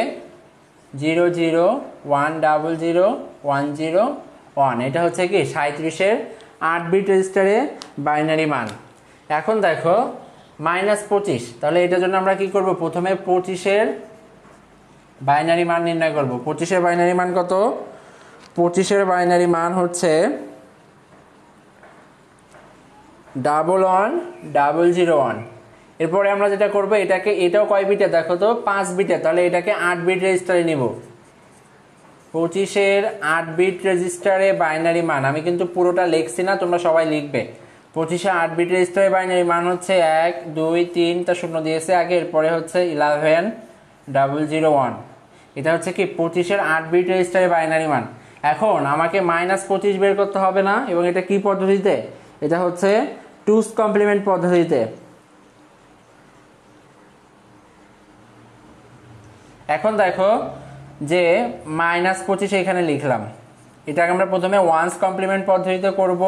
00100101, এটা হচ্ছে কি 37-এর 8 বিট রেজিস্টারে বাইনারি মান। এখন দেখো -25, তাহলে এটার জন্য আমরা কি করব? প্রথমে 25-এর বাইনারি মান নির্ণয় করব। 25-এর বাইনারি মান কত? 25-এর বাইনারি মান হচ্ছে 11101। এরপরে আমরা যেটা করব, এটাও কয় বিটে দেখো তো? 5 বিটে, তাহলে এটাকে 8 বিট রেজিস্টারে নিব। 25-এর 8 বিট রেজিস্টারে বাইনারি মান, আমি কিন্তু পুরোটা লিখছি না, তোমরা সবাই লিখবে। 25-এ 8 বিটের স্টারে বাইনারি মান হচ্ছে 1 2 3 টা শূন্য দিয়েছে আগে, এরপরে হচ্ছে 11001। এটা হচ্ছে কি 25-এর 8 বিটের স্টারে বাইনারি মান। এখন আমাকে -25 বের করতে হবে না, এবং এটা কি পদ্ধতিতে? এটা হচ্ছে 2's কমপ্লিমেন্ট পদ্ধতিতে। এখন দেখো যে -25 এখানে লিখলাম, এটাকে আমরা প্রথমে 1's কমপ্লিমেন্ট পদ্ধতিতে করব।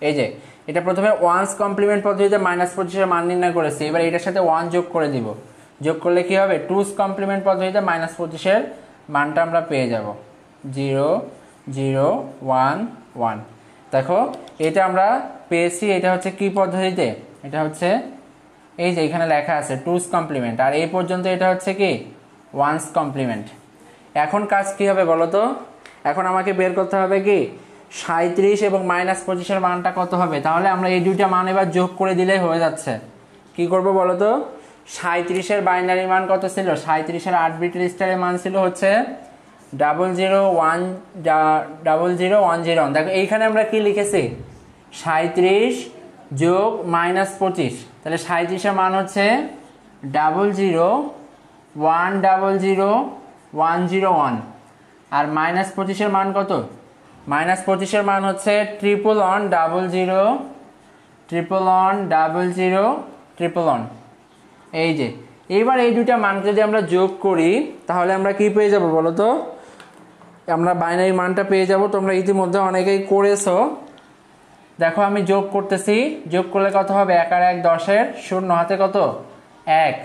এই যে এটা প্রথমে 1's কমপ্লিমেন্ট পদ্ধতিতে -25 এর মান নির্ণয় করেছি, এবার এটার সাথে 1 যোগ করে দিব। যোগ করলে কি হবে? 2's কমপ্লিমেন্ট পদ্ধতিতে -25 এর মানটা আমরা পেয়ে যাব 0 0 1 1। দেখো এটা আমরা পেয়েছি। এটা হচ্ছে কি পদ্ধতিতে? এটা হচ্ছে এই যে এখানে লেখা আছে 2's কমপ্লিমেন্ট, আর এই পর্যন্ত এটা হচ্ছে কি 1's কমপ্লিমেন্ট। এখন কাজ কি হবে বলো তো? এখন আমাকে বের করতে হবে কি 37 এবং -25 এর মানটা কত হবে। তাহলে আমরা এই দুইটা মান এবার যোগ করে দিলেই হয়ে যাচ্ছে। কি করব বলো তো? 37 এর বাইনারি মান কত ছিল? 37 এর 8 বিটের স্টারের মান ছিল হচ্ছে 001010। দেখো এইখানে আমরা কি লিখেছি? 37 যোগ -25, তাহলে 37 এর মান হচ্ছে 00100101, আর -25 এর মান কত? -25 এর মান হচ্ছে 11100110011। এই যে এইবার এই দুইটা মানকে যদি আমরা যোগ করি তাহলে আমরা কি পেয়ে যাব বলো তো? আমরা বাইনারি মানটা পেয়ে যাব। তোমরা ইতিমধ্যে অনেকেই করেছো। দেখো আমি যোগ করতেছি, যোগ করলে কত হবে? 1 আর 1 10-এর, 0 হাতে কত? 1।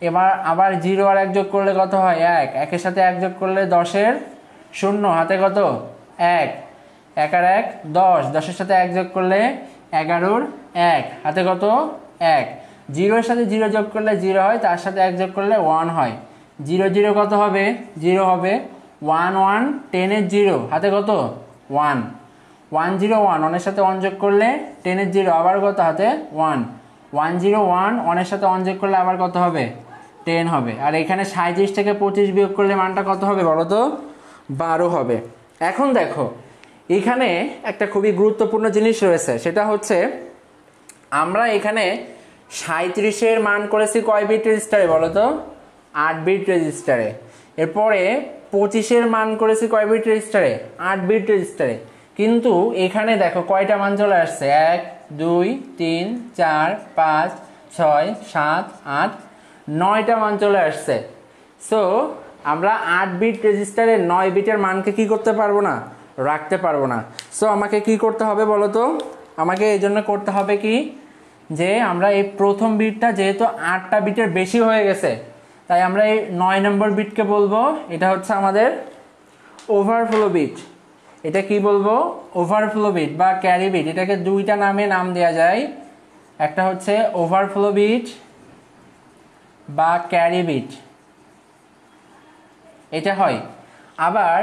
এবার আবার 0 আর 1 যোগ করলে কত হয়? 1। 1-এর সাথে 1 যোগ করলে 10-এর, 0 হাতে কত? 1। 1 আর 1 10, 10-এর সাথে 1 যোগ করলে 11-র 1 হাতে কত? 1। 0-এর সাথে 0 যোগ করলে 0 হয়, তার সাথে 1 যোগ করলে 1 হয়। 0 0 কত হবে? 0 হবে। 1 1 10-এর 0 হাতে কত? 1। 101 1-এর সাথে 1 যোগ করলে 10-এর 0 আবার কত হাতে? 1। 101 1-এর সাথে 1 যোগ করলে আবার কত হবে? 10 হবে। আর এখানে 37 থেকে 25 বিয়োগ করলে মানটা কত হবে বলো তো? 12 হবে। এখন দেখো এখানে একটা খুবই গুরুত্বপূর্ণ জিনিস রয়েছে, সেটা হচ্ছে আমরা এখানে 37 এর মান করেছি কয় বিট রেজিস্টারে বলো তো? 8 বিট রেজিস্টারে। এরপরে 25 এর মান করেছি কয় বিট রেজিস্টারে? 8 বিট রেজিস্টারে। কিন্তু এখানে দেখো কয়টা মান চলে আসছে? 1 2 3 4 5 6 7 8 9টা মান চলে আসছে। সো আমরা 8 বিট রেজিস্টারে 9 বিটের মানকে কি করতে পারবো না? রাখতে পারবো না। সো আমাকে কি করতে হবে বলো তো? আমাকে এই জন্য করতে হবে কি, যে আমরা এই প্রথম বিটটা যেহেতু 8টা বিটের বেশি হয়ে গেছে, তাই আমরা এই 9 নম্বর বিটকে বলবো এটা হচ্ছে আমাদের ওভারফ্লো বিট। এটা কি বলবো? ওভারফ্লো বিট বা ক্যারি বিট। এটাকে দুইটা নামে নাম দেওয়া যায়, একটা হচ্ছে ওভারফ্লো বিট বা ক্যারি বিট, এটা হয়। আবার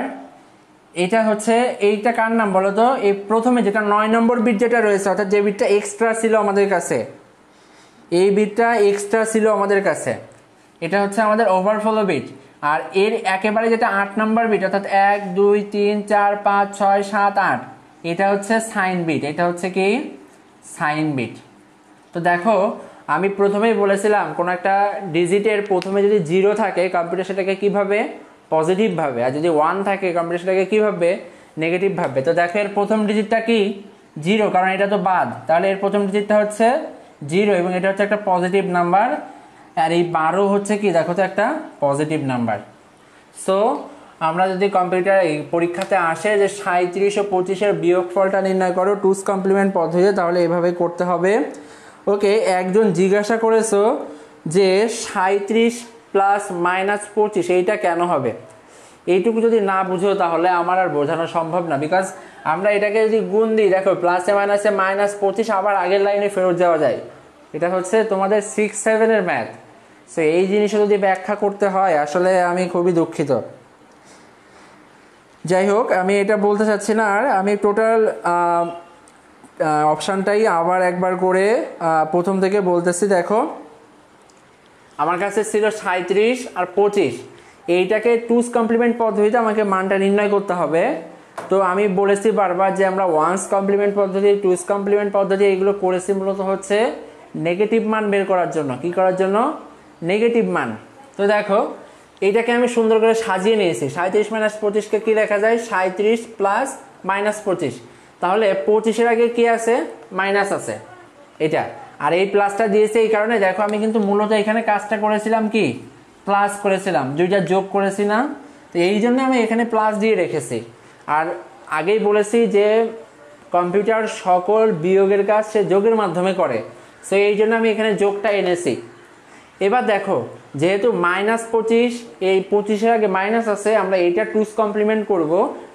এটা হচ্ছে এইটা কার নাম বলো তো? এই প্রথমে যেটা 9 নম্বর বিট যেটা রয়েছে, অর্থাৎ যে বিটটা এক্সট্রা ছিল আমাদের কাছে, এই বিটটা এক্সট্রা ছিল আমাদের কাছে, এটা হচ্ছে আমাদের ওভারফ্লো বিট। আর এর একেবারে যেটা 8 নম্বর বিট, অর্থাৎ 1 2 3 4 5 6 7 8, এটা হচ্ছে সাইন বিট। এটা হচ্ছে কি সাইন বিট। তো দেখো আমি প্রথমেই বলেছিলাম কোন একটা ডিজিটের প্রথমে যদি 0 থাকে কম্পিউটার সেটাকে কিভাবে? পজিটিভ ভাবে। আর যদি 1 থাকে কম্পিউটার সেটাকে কিভাবে? নেগেটিভ ভাবে। তো দেখো এর প্রথম ডিজিটটা কি? 0, কারণ এটা তো বাদ। তাহলে এর প্রথম ডিজিটটা হচ্ছে 0 এবং এটা হচ্ছে একটা পজিটিভ নাম্বার। আর এই 12 হচ্ছে কি দেখো তো একটা পজিটিভ নাম্বার। সো আমরা যদি কম্পিউটার এই পরীক্ষাতে আসে যে 37 ও 25 এর বিয়োগফলটা নির্ণয় করো 2's কমপ্লিমেন্ট পদ্ধতিতে, তাহলে এভাবে করতে হবে। ওকে, একজন জিজ্ঞাসা করেছো যে 37 প্লাস -25 এইটা কেন হবে? এইটুকু যদি না বুঝো তাহলে আমার আর বোঝানো সম্ভব না। বিকজ আমরা এটাকে যদি গুণ দিই, দেখো প্লাসে মাইনাসে -25 আবার আগের লাইনে ফেরত যাওয়া যায়। এটা হচ্ছে তোমাদের 6-7 এর ম্যাথ। সো এই জিনিসটা যদি ব্যাখ্যা করতে হয় আসলে আমি খুবই দুঃখিত। যাই হোক, আমি এটা বলতে চাচ্ছি না। আর আমি টোটাল অপশানটাই আবার একবার করে প্রথম থেকে বলতেছি। দেখো আমার কাছে ছিল 37 আর 25, এইটাকে 2's কমপ্লিমেন্ট পদ্ধতিতে আমাকে মানটা নির্ণয় করতে হবে। তো আমি বলেছি বারবার যে আমরা ওয়ান্স কমপ্লিমেন্ট পদ্ধতি, টুস কমপ্লিমেন্ট পদ্ধতি এগুলো করেছি মূলত হচ্ছে নেগেটিভ মান বের করার জন্য। কি করার জন্য? নেগেটিভ মান। তো দেখো এইটাকে আমি সুন্দর করে সাজিয়ে নিয়েছি। 37 মাইনাস 25কে কি লেখা যায়? 37 প্লাস মাইনাস 25। তাহলে 25-এর আগে কি আছে? মাইনাস আছে এটা। আর এই প্লাসটা দিয়েছে এই কারণে, দেখো আমি কিন্তু মূলত এখানে কাজটা করেছিলাম কি? প্লাস করেছিলাম, দুইটা যোগ করেছি না? তো এই জন্য আমি এখানে প্লাস দিয়ে রেখেছি। আর আগেই বলেছি যে কম্পিউটার সকল বিয়োগের কাজ সে যোগের মাধ্যমে করে, সো এই জন্য আমি এখানে যোগটা এনেছি। এবার দেখো যেহেতু মাইনাস 25, এই 25-এর আগে মাইনাস আছে, আমরা এইটা টুস কমপ্লিমেন্ট করব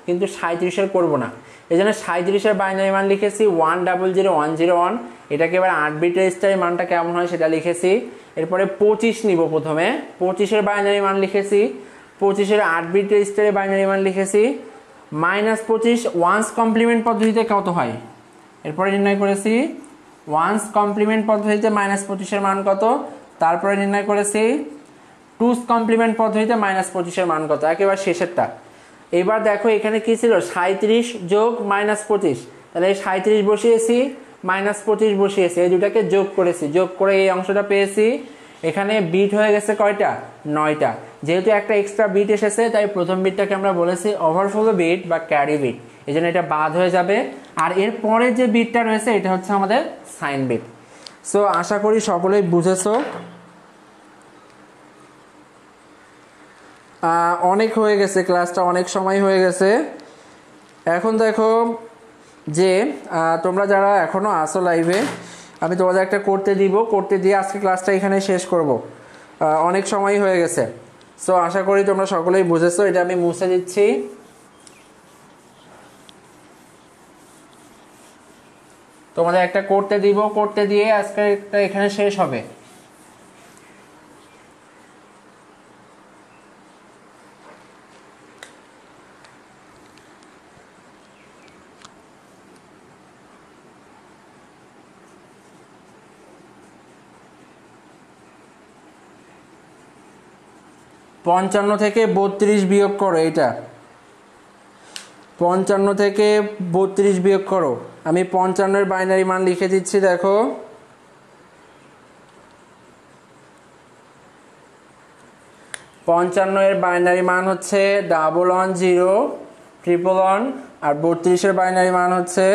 কিন্তু 37-এর করব না। এই জন্য 37-এর বাইনারি মান লিখেছি 100101। এটাকে এবার 8 বিট রেজিস্টারের মানটা কেমন হয় সেটা লিখেছি। এরপরে 25 নিব, প্রথমে 25-এর বাইনারি মান লিখেছি, 25-এর 8 বিট রেজিস্টারের বাইনারি মান লিখেছি। মাইনাস 25 ওয়ান্স কমপ্লিমেন্ট পদ্ধতিতে কত হয় এরপরে নির্ণয় করেছি। ওয়ান্স কমপ্লিমেন্ট পদ্ধতিতে মাইনাস 25-এর মান কত, তারপরে নির্ণয় করেছি টুস কমপ্লিমেন্ট পদ্ধতিতে মাইনাস 25-এর মান কত, একেবারে শেষেরটা। এবার দেখো এখানে কি ছিল? 37 যোগ মাইনাস 25, তাহলে এই 37 বসিয়েছি, মাইনাস 25 বসিয়েছি, এই দুটাকে যোগ করেছি, যোগ করে এই অংশটা পেয়েছি। এখানে বিট হয়ে গেছে কয়টা? 9টা। যেহেতু একটা এক্সট্রা বিট এসেছে তাই প্রথম বিটটাকে আমরা বলেছি ওভারফ্লো বিট বা ক্যারি বিট, এই জন্য এটা বাদ হয়ে যাবে। আর এর পরে যে বিটটা রয়েছে এটা হচ্ছে আমাদের সাইন বিট। সো আশা করি সকলেই বুঝেছো। অনেক হয়ে গেছে, ক্লাসটা অনেক সময় হয়ে গেছে। এখন দেখো যে তোমরা যারা এখনো আসো লাইভে, আমি তোমাদের একটা করতে দিব, করতে দিয়ে আজকে ক্লাসটা এখানে শেষ করব। অনেক সময় হয়ে গেছে। সো আশা করি তোমরা সকলেই বুঝেছো। এটা আমি মুছে দিচ্ছি। তোমাদের একটা করতে দিব, করতে দিয়ে আজকে এখানে শেষ হবে। পঞ্চান্ন থেকে 32 বিয়োগ করো। এইটা 55 থেকে 32 বিয়োগ করো। আমি 55-এর বাইনারি মান লিখে দিচ্ছি। দেখো 55-এর বাইনারি মান হচ্ছে 111011, আর 32-এর বাইনারি মান হচ্ছে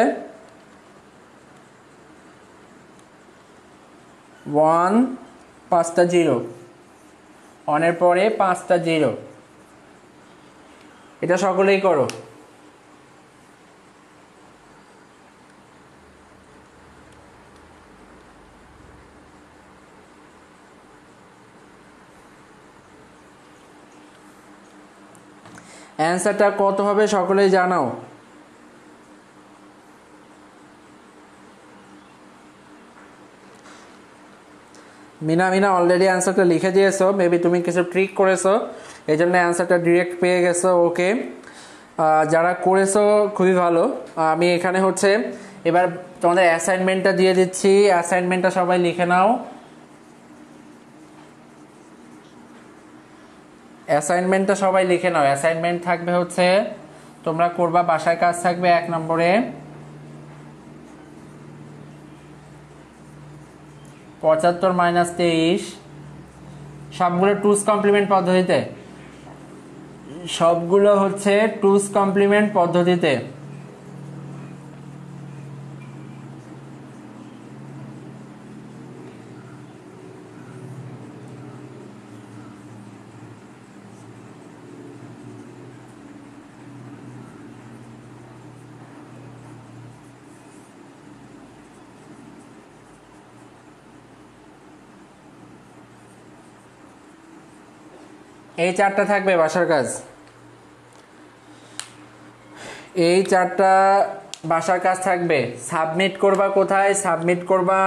1 5টা 0, অনের পরে 5টা 0। এটা সকলেই করো। অ্যান্সারটা কত হবে সকলেই জানাও। মিনা অলরেডি অ্যান্সারটা লিখে দিয়েছো, মেবি তুমি কিছু ট্রিক করেছো এই জন্য অ্যান্সারটা ডিরেক্ট পেয়ে গেছো। ওকে, যারা করেছো খুবই ভালো। আমি এখানে হচ্ছে এবার তোমাদের অ্যাসাইনমেন্টটা দিয়ে দিচ্ছি। অ্যাসাইনমেন্টটা সবাই লিখে নাও। অ্যাসাইনমেন্টটা সবাই লিখে নাও। অ্যাসাইনমেন্ট থাকবে হচ্ছে তোমরা করবা, বাসায় কাজ থাকবে 1 নম্বরে 75 মাইনাস 23, সবগুলো টুস কমপ্লিমেন্ট পদ্ধতিতে, সবগুলো হচ্ছে টুস কমপ্লিমেন্ট পদ্ধতিতে। এই 4টা থাকবে বাসার কাজ। এই 4টা বাসার কাজ থাকবে। সাবমিট করবা কোথায়? সাবমিট করবা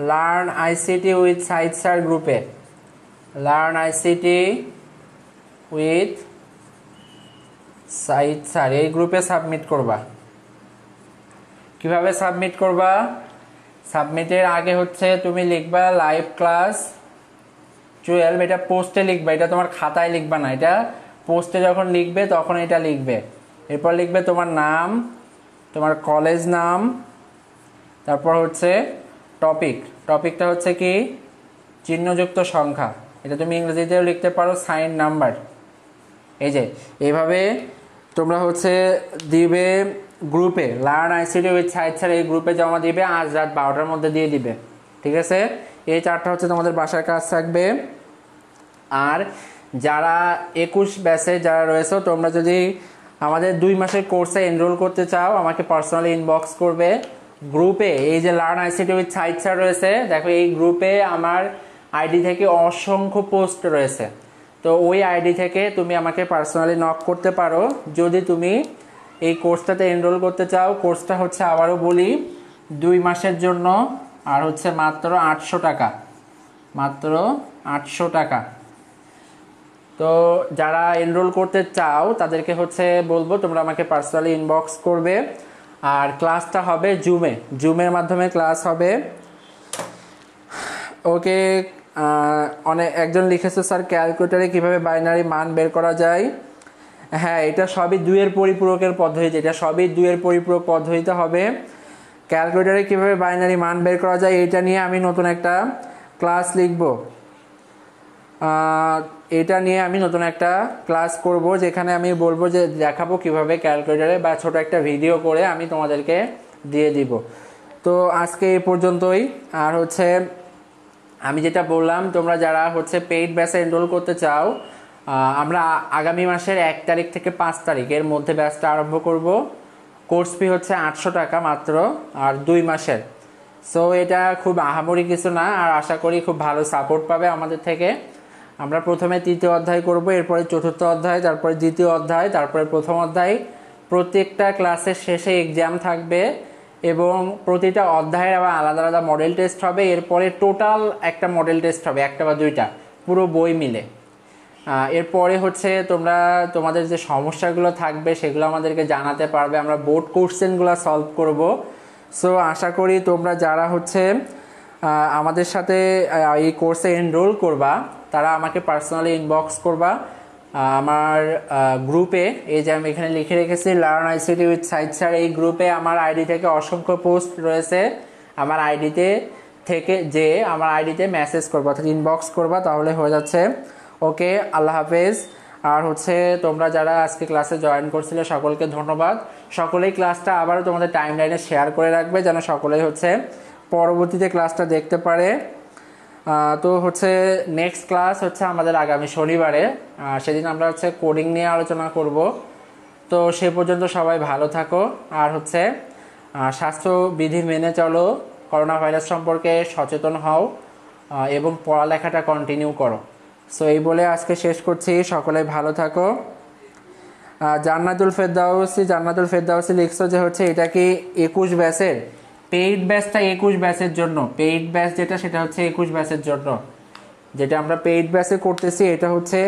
learn ICT with Saeed sir গ্রুপে। Learn ICT with Saeed sir এই গ্রুপে সাবমিট করবা। কিভাবে সাবমিট করবা? সাবমিটের আগে হচ্ছে তুমি লিখবা লাইভ ক্লাস 12। এটা পোস্টে লিখবা, এটা তোমার খাতায় লিখবা না, এটা পোস্টে যখন লিখবে তখন এটা লিখবে এরপর লিখবে তোমার নাম, তোমার কলেজ নাম, তারপর হচ্ছে টপিক। টপিকটা হচ্ছে কি চিহ্নযুক্ত সংখ্যা, এটা তুমি ইংরেজিতেও লিখতে পারো সাইন নাম্বার। এই যে এইভাবে তোমরা হচ্ছে দিবে গ্রুপে, learn ICT with sight sir এই গ্রুপে জমা দিবে, আজ রাত 12টার মধ্যে দিয়ে দিবে। ঠিক আছে, এই 4টা হচ্ছে তোমাদের বাসার কাজ থাকবে। আর যারা 21 ব্যাচে যারা রয়েছে, তোমরা যদি আমাদের 2 মাসের কোর্সে এনরোল করতে চাও আমাকে পার্সোনালি ইনবক্স করবে। গ্রুপে এই যে learn ICT with sight sir রয়েছে, দেখো এই গ্রুপে আমার আইডি থেকে অসংখ্য পোস্ট রয়েছে, তো ওই আইডি থেকে তুমি আমাকে পার্সোনালি নক করতে পারো যদি তুমি এই কোর্সটাতে এনরোল করতে চাও। কোর্সটা হচ্ছে আবারও বলি 2 মাসের জন্য, আর হচ্ছে মাত্র 800 টাকা, মাত্র 800 টাকা। তো যারা এনরোল করতে চাও তাদেরকে হচ্ছে বলবো তোমরা আমাকে পার্সোনালি ইনবক্স করবে। আর ক্লাসটা হবে জুমের মাধ্যমে ক্লাস হবে। ওকে, অনেক একজন লিখেছে স্যার ক্যালকুলেটরে কিভাবে বাইনারি মান বের করা যায়। হ্যাঁ, এটা সবই 2 এর পরিপূরকের পদ্ধতিতে, এটা সবই 2 এর পরিপূরক পদ্ধতিতে হবে। ক্যালকুলেটরে কিভাবে বাইনারি মান বের করা যায় এটা নিয়ে আমি নতুন একটা ক্লাস লিখব, এটা নিয়ে আমি নতুন একটা ক্লাস করব, যেখানে আমি বলবো যে দেখাবো কিভাবে ক্যালকুলেটরে, বা ছোট একটা ভিডিও করে আমি তোমাদেরকে দিয়ে দিব। তো আজকে এই পর্যন্তই। আর হচ্ছে আমি যেটা বললাম, তোমরা যারা হচ্ছে পেইড ব্যাচে এনরোল করতে চাও, আমরা আগামী মাসের 1 তারিখ থেকে 5 তারিখের মধ্যে ব্যাচটা আরম্ভ করব। কোর্স ফি হচ্ছে 800 টাকা মাত্র, আর 2 মাসের। সো এটা খুব আহামরি কিছু না, আর আশা করি খুব ভালো সাপোর্ট পাবে আমাদের থেকে। আমরা প্রথমে 3য় অধ্যায় করব, এরপরে 4র্থ অধ্যায়, তারপরে 2য় অধ্যায়, তারপরে 1ম অধ্যায়। প্রত্যেকটা ক্লাসের শেষে এক্সাম থাকবে এবং প্রতিটা অধ্যায়ের আবার আলাদা আলাদা মডেল টেস্ট হবে। এরপরে টোটাল একটা মডেল টেস্ট হবে, একটা বা 2টা, পুরো বই মিলে। এরপরে হচ্ছে তোমরা তোমাদের যে সমস্যাগুলো থাকবে সেগুলো আমাদেরকে জানাতে পারবে, আমরা বোর্ড কোশ্চেনগুলো সলভ করব। সো আশা করি তোমরা যারা হচ্ছে আমাদের সাথে এই কোর্সে এনরোল করবা তারা আমাকে পার্সোনালি ইনবক্স করবা আমার গ্রুপে। এই যে আমি এখানে লিখে রেখেছি learn ICT with sight sir, এই গ্রুপে আমার আইডি থেকে অসংখ্য পোস্ট রয়েছে। আমার আইডিতে মেসেজ করবা, অর্থাৎ ইনবক্স করবা, তাহলে হয়ে যাচ্ছে। ওকে, আল্লাহ হাফেজ। আর হচ্ছে তোমরা যারা আজকে ক্লাসে জয়েন করছিলে সকলকে ধন্যবাদ। সকলেই ক্লাসটা আবারও তোমাদের টাইমলাইনে শেয়ার করে রাখবে যেন সকলেই হচ্ছে পরবর্তীতে ক্লাসটা দেখতে পারে। তো হচ্ছে নেক্সট ক্লাস হচ্ছে আমাদের আগামী শনিবারে, সেদিন আমরা হচ্ছে কোডিং নিয়ে আলোচনা করব। তো সে পর্যন্ত সবাই ভালো থাকো, আর হচ্ছে স্বাস্থ্যবিধি মেনে চলো, করোনা ভাইরাস সম্পর্কে সচেতন হও এবং পড়ালেখাটা কন্টিনিউ করো। সো এই বলে আজকে শেষ করছি, সকলে ভালো থাকো। জান্নাতুল ফেরদাউসি লিখছো যে হচ্ছে এটা কি 21 ব্যাচের পেইড ব্যাচটা, 21 ব্যাচের জন্য পেইড ব্যাচ যেটা সেটা হচ্ছে 21 ব্যাচের জন্য, যেটা আমরা পেইড ব্যাচে করতেছি এটা হচ্ছে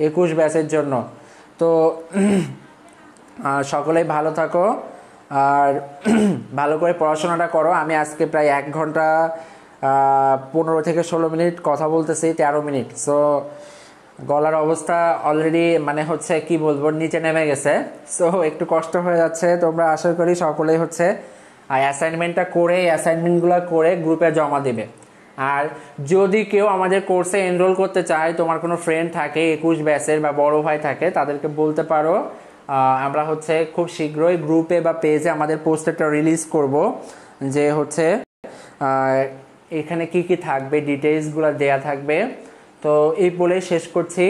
21 ব্যাচের জন্য। তো সকলেই ভালো থাকো আর ভালো করে পড়াশোনাটা করো। আমি আজকে প্রায় 1 ঘন্টা 15 থেকে 16 মিনিট কথা বলতেছি, 13 মিনিট। সো গলার অবস্থা অলরেডি মানে হচ্ছে কি বলবো নিচে নেমে গেছে, সো একটু কষ্ট হয়ে যাচ্ছে। তোমরা আশা করি সকলেই হচ্ছে অ্যাসাইনমেন্টগুলো করে গ্রুপে জমা দেবে। আর যদি কেউ আমাদের কোর্সে এনরোল করতে চায়, তোমার কোনো ফ্রেন্ড থাকে 21 ব্যাচের বা বড় ভাই থাকে, তাদেরকে বলতে পারো। আমরা হচ্ছে খুব শীঘ্রই গ্রুপে বা পেজে আমাদের পোস্টারটা রিলিজ করব, যে হচ্ছে এখানে কি কি থাকবে, ডিটেইলসগুলো দেয়া থাকবে। তো এই বলেই শেষ করছি,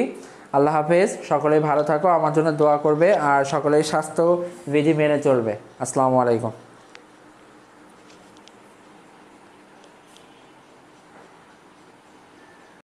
আল্লাহ হাফেজ। সকলেই ভালো থাকো, আমার জন্য দোয়া করবে, আর সকলেই স্বাস্থ্যবিধি মেনে চলবে। আসসালামু আলাইকুম।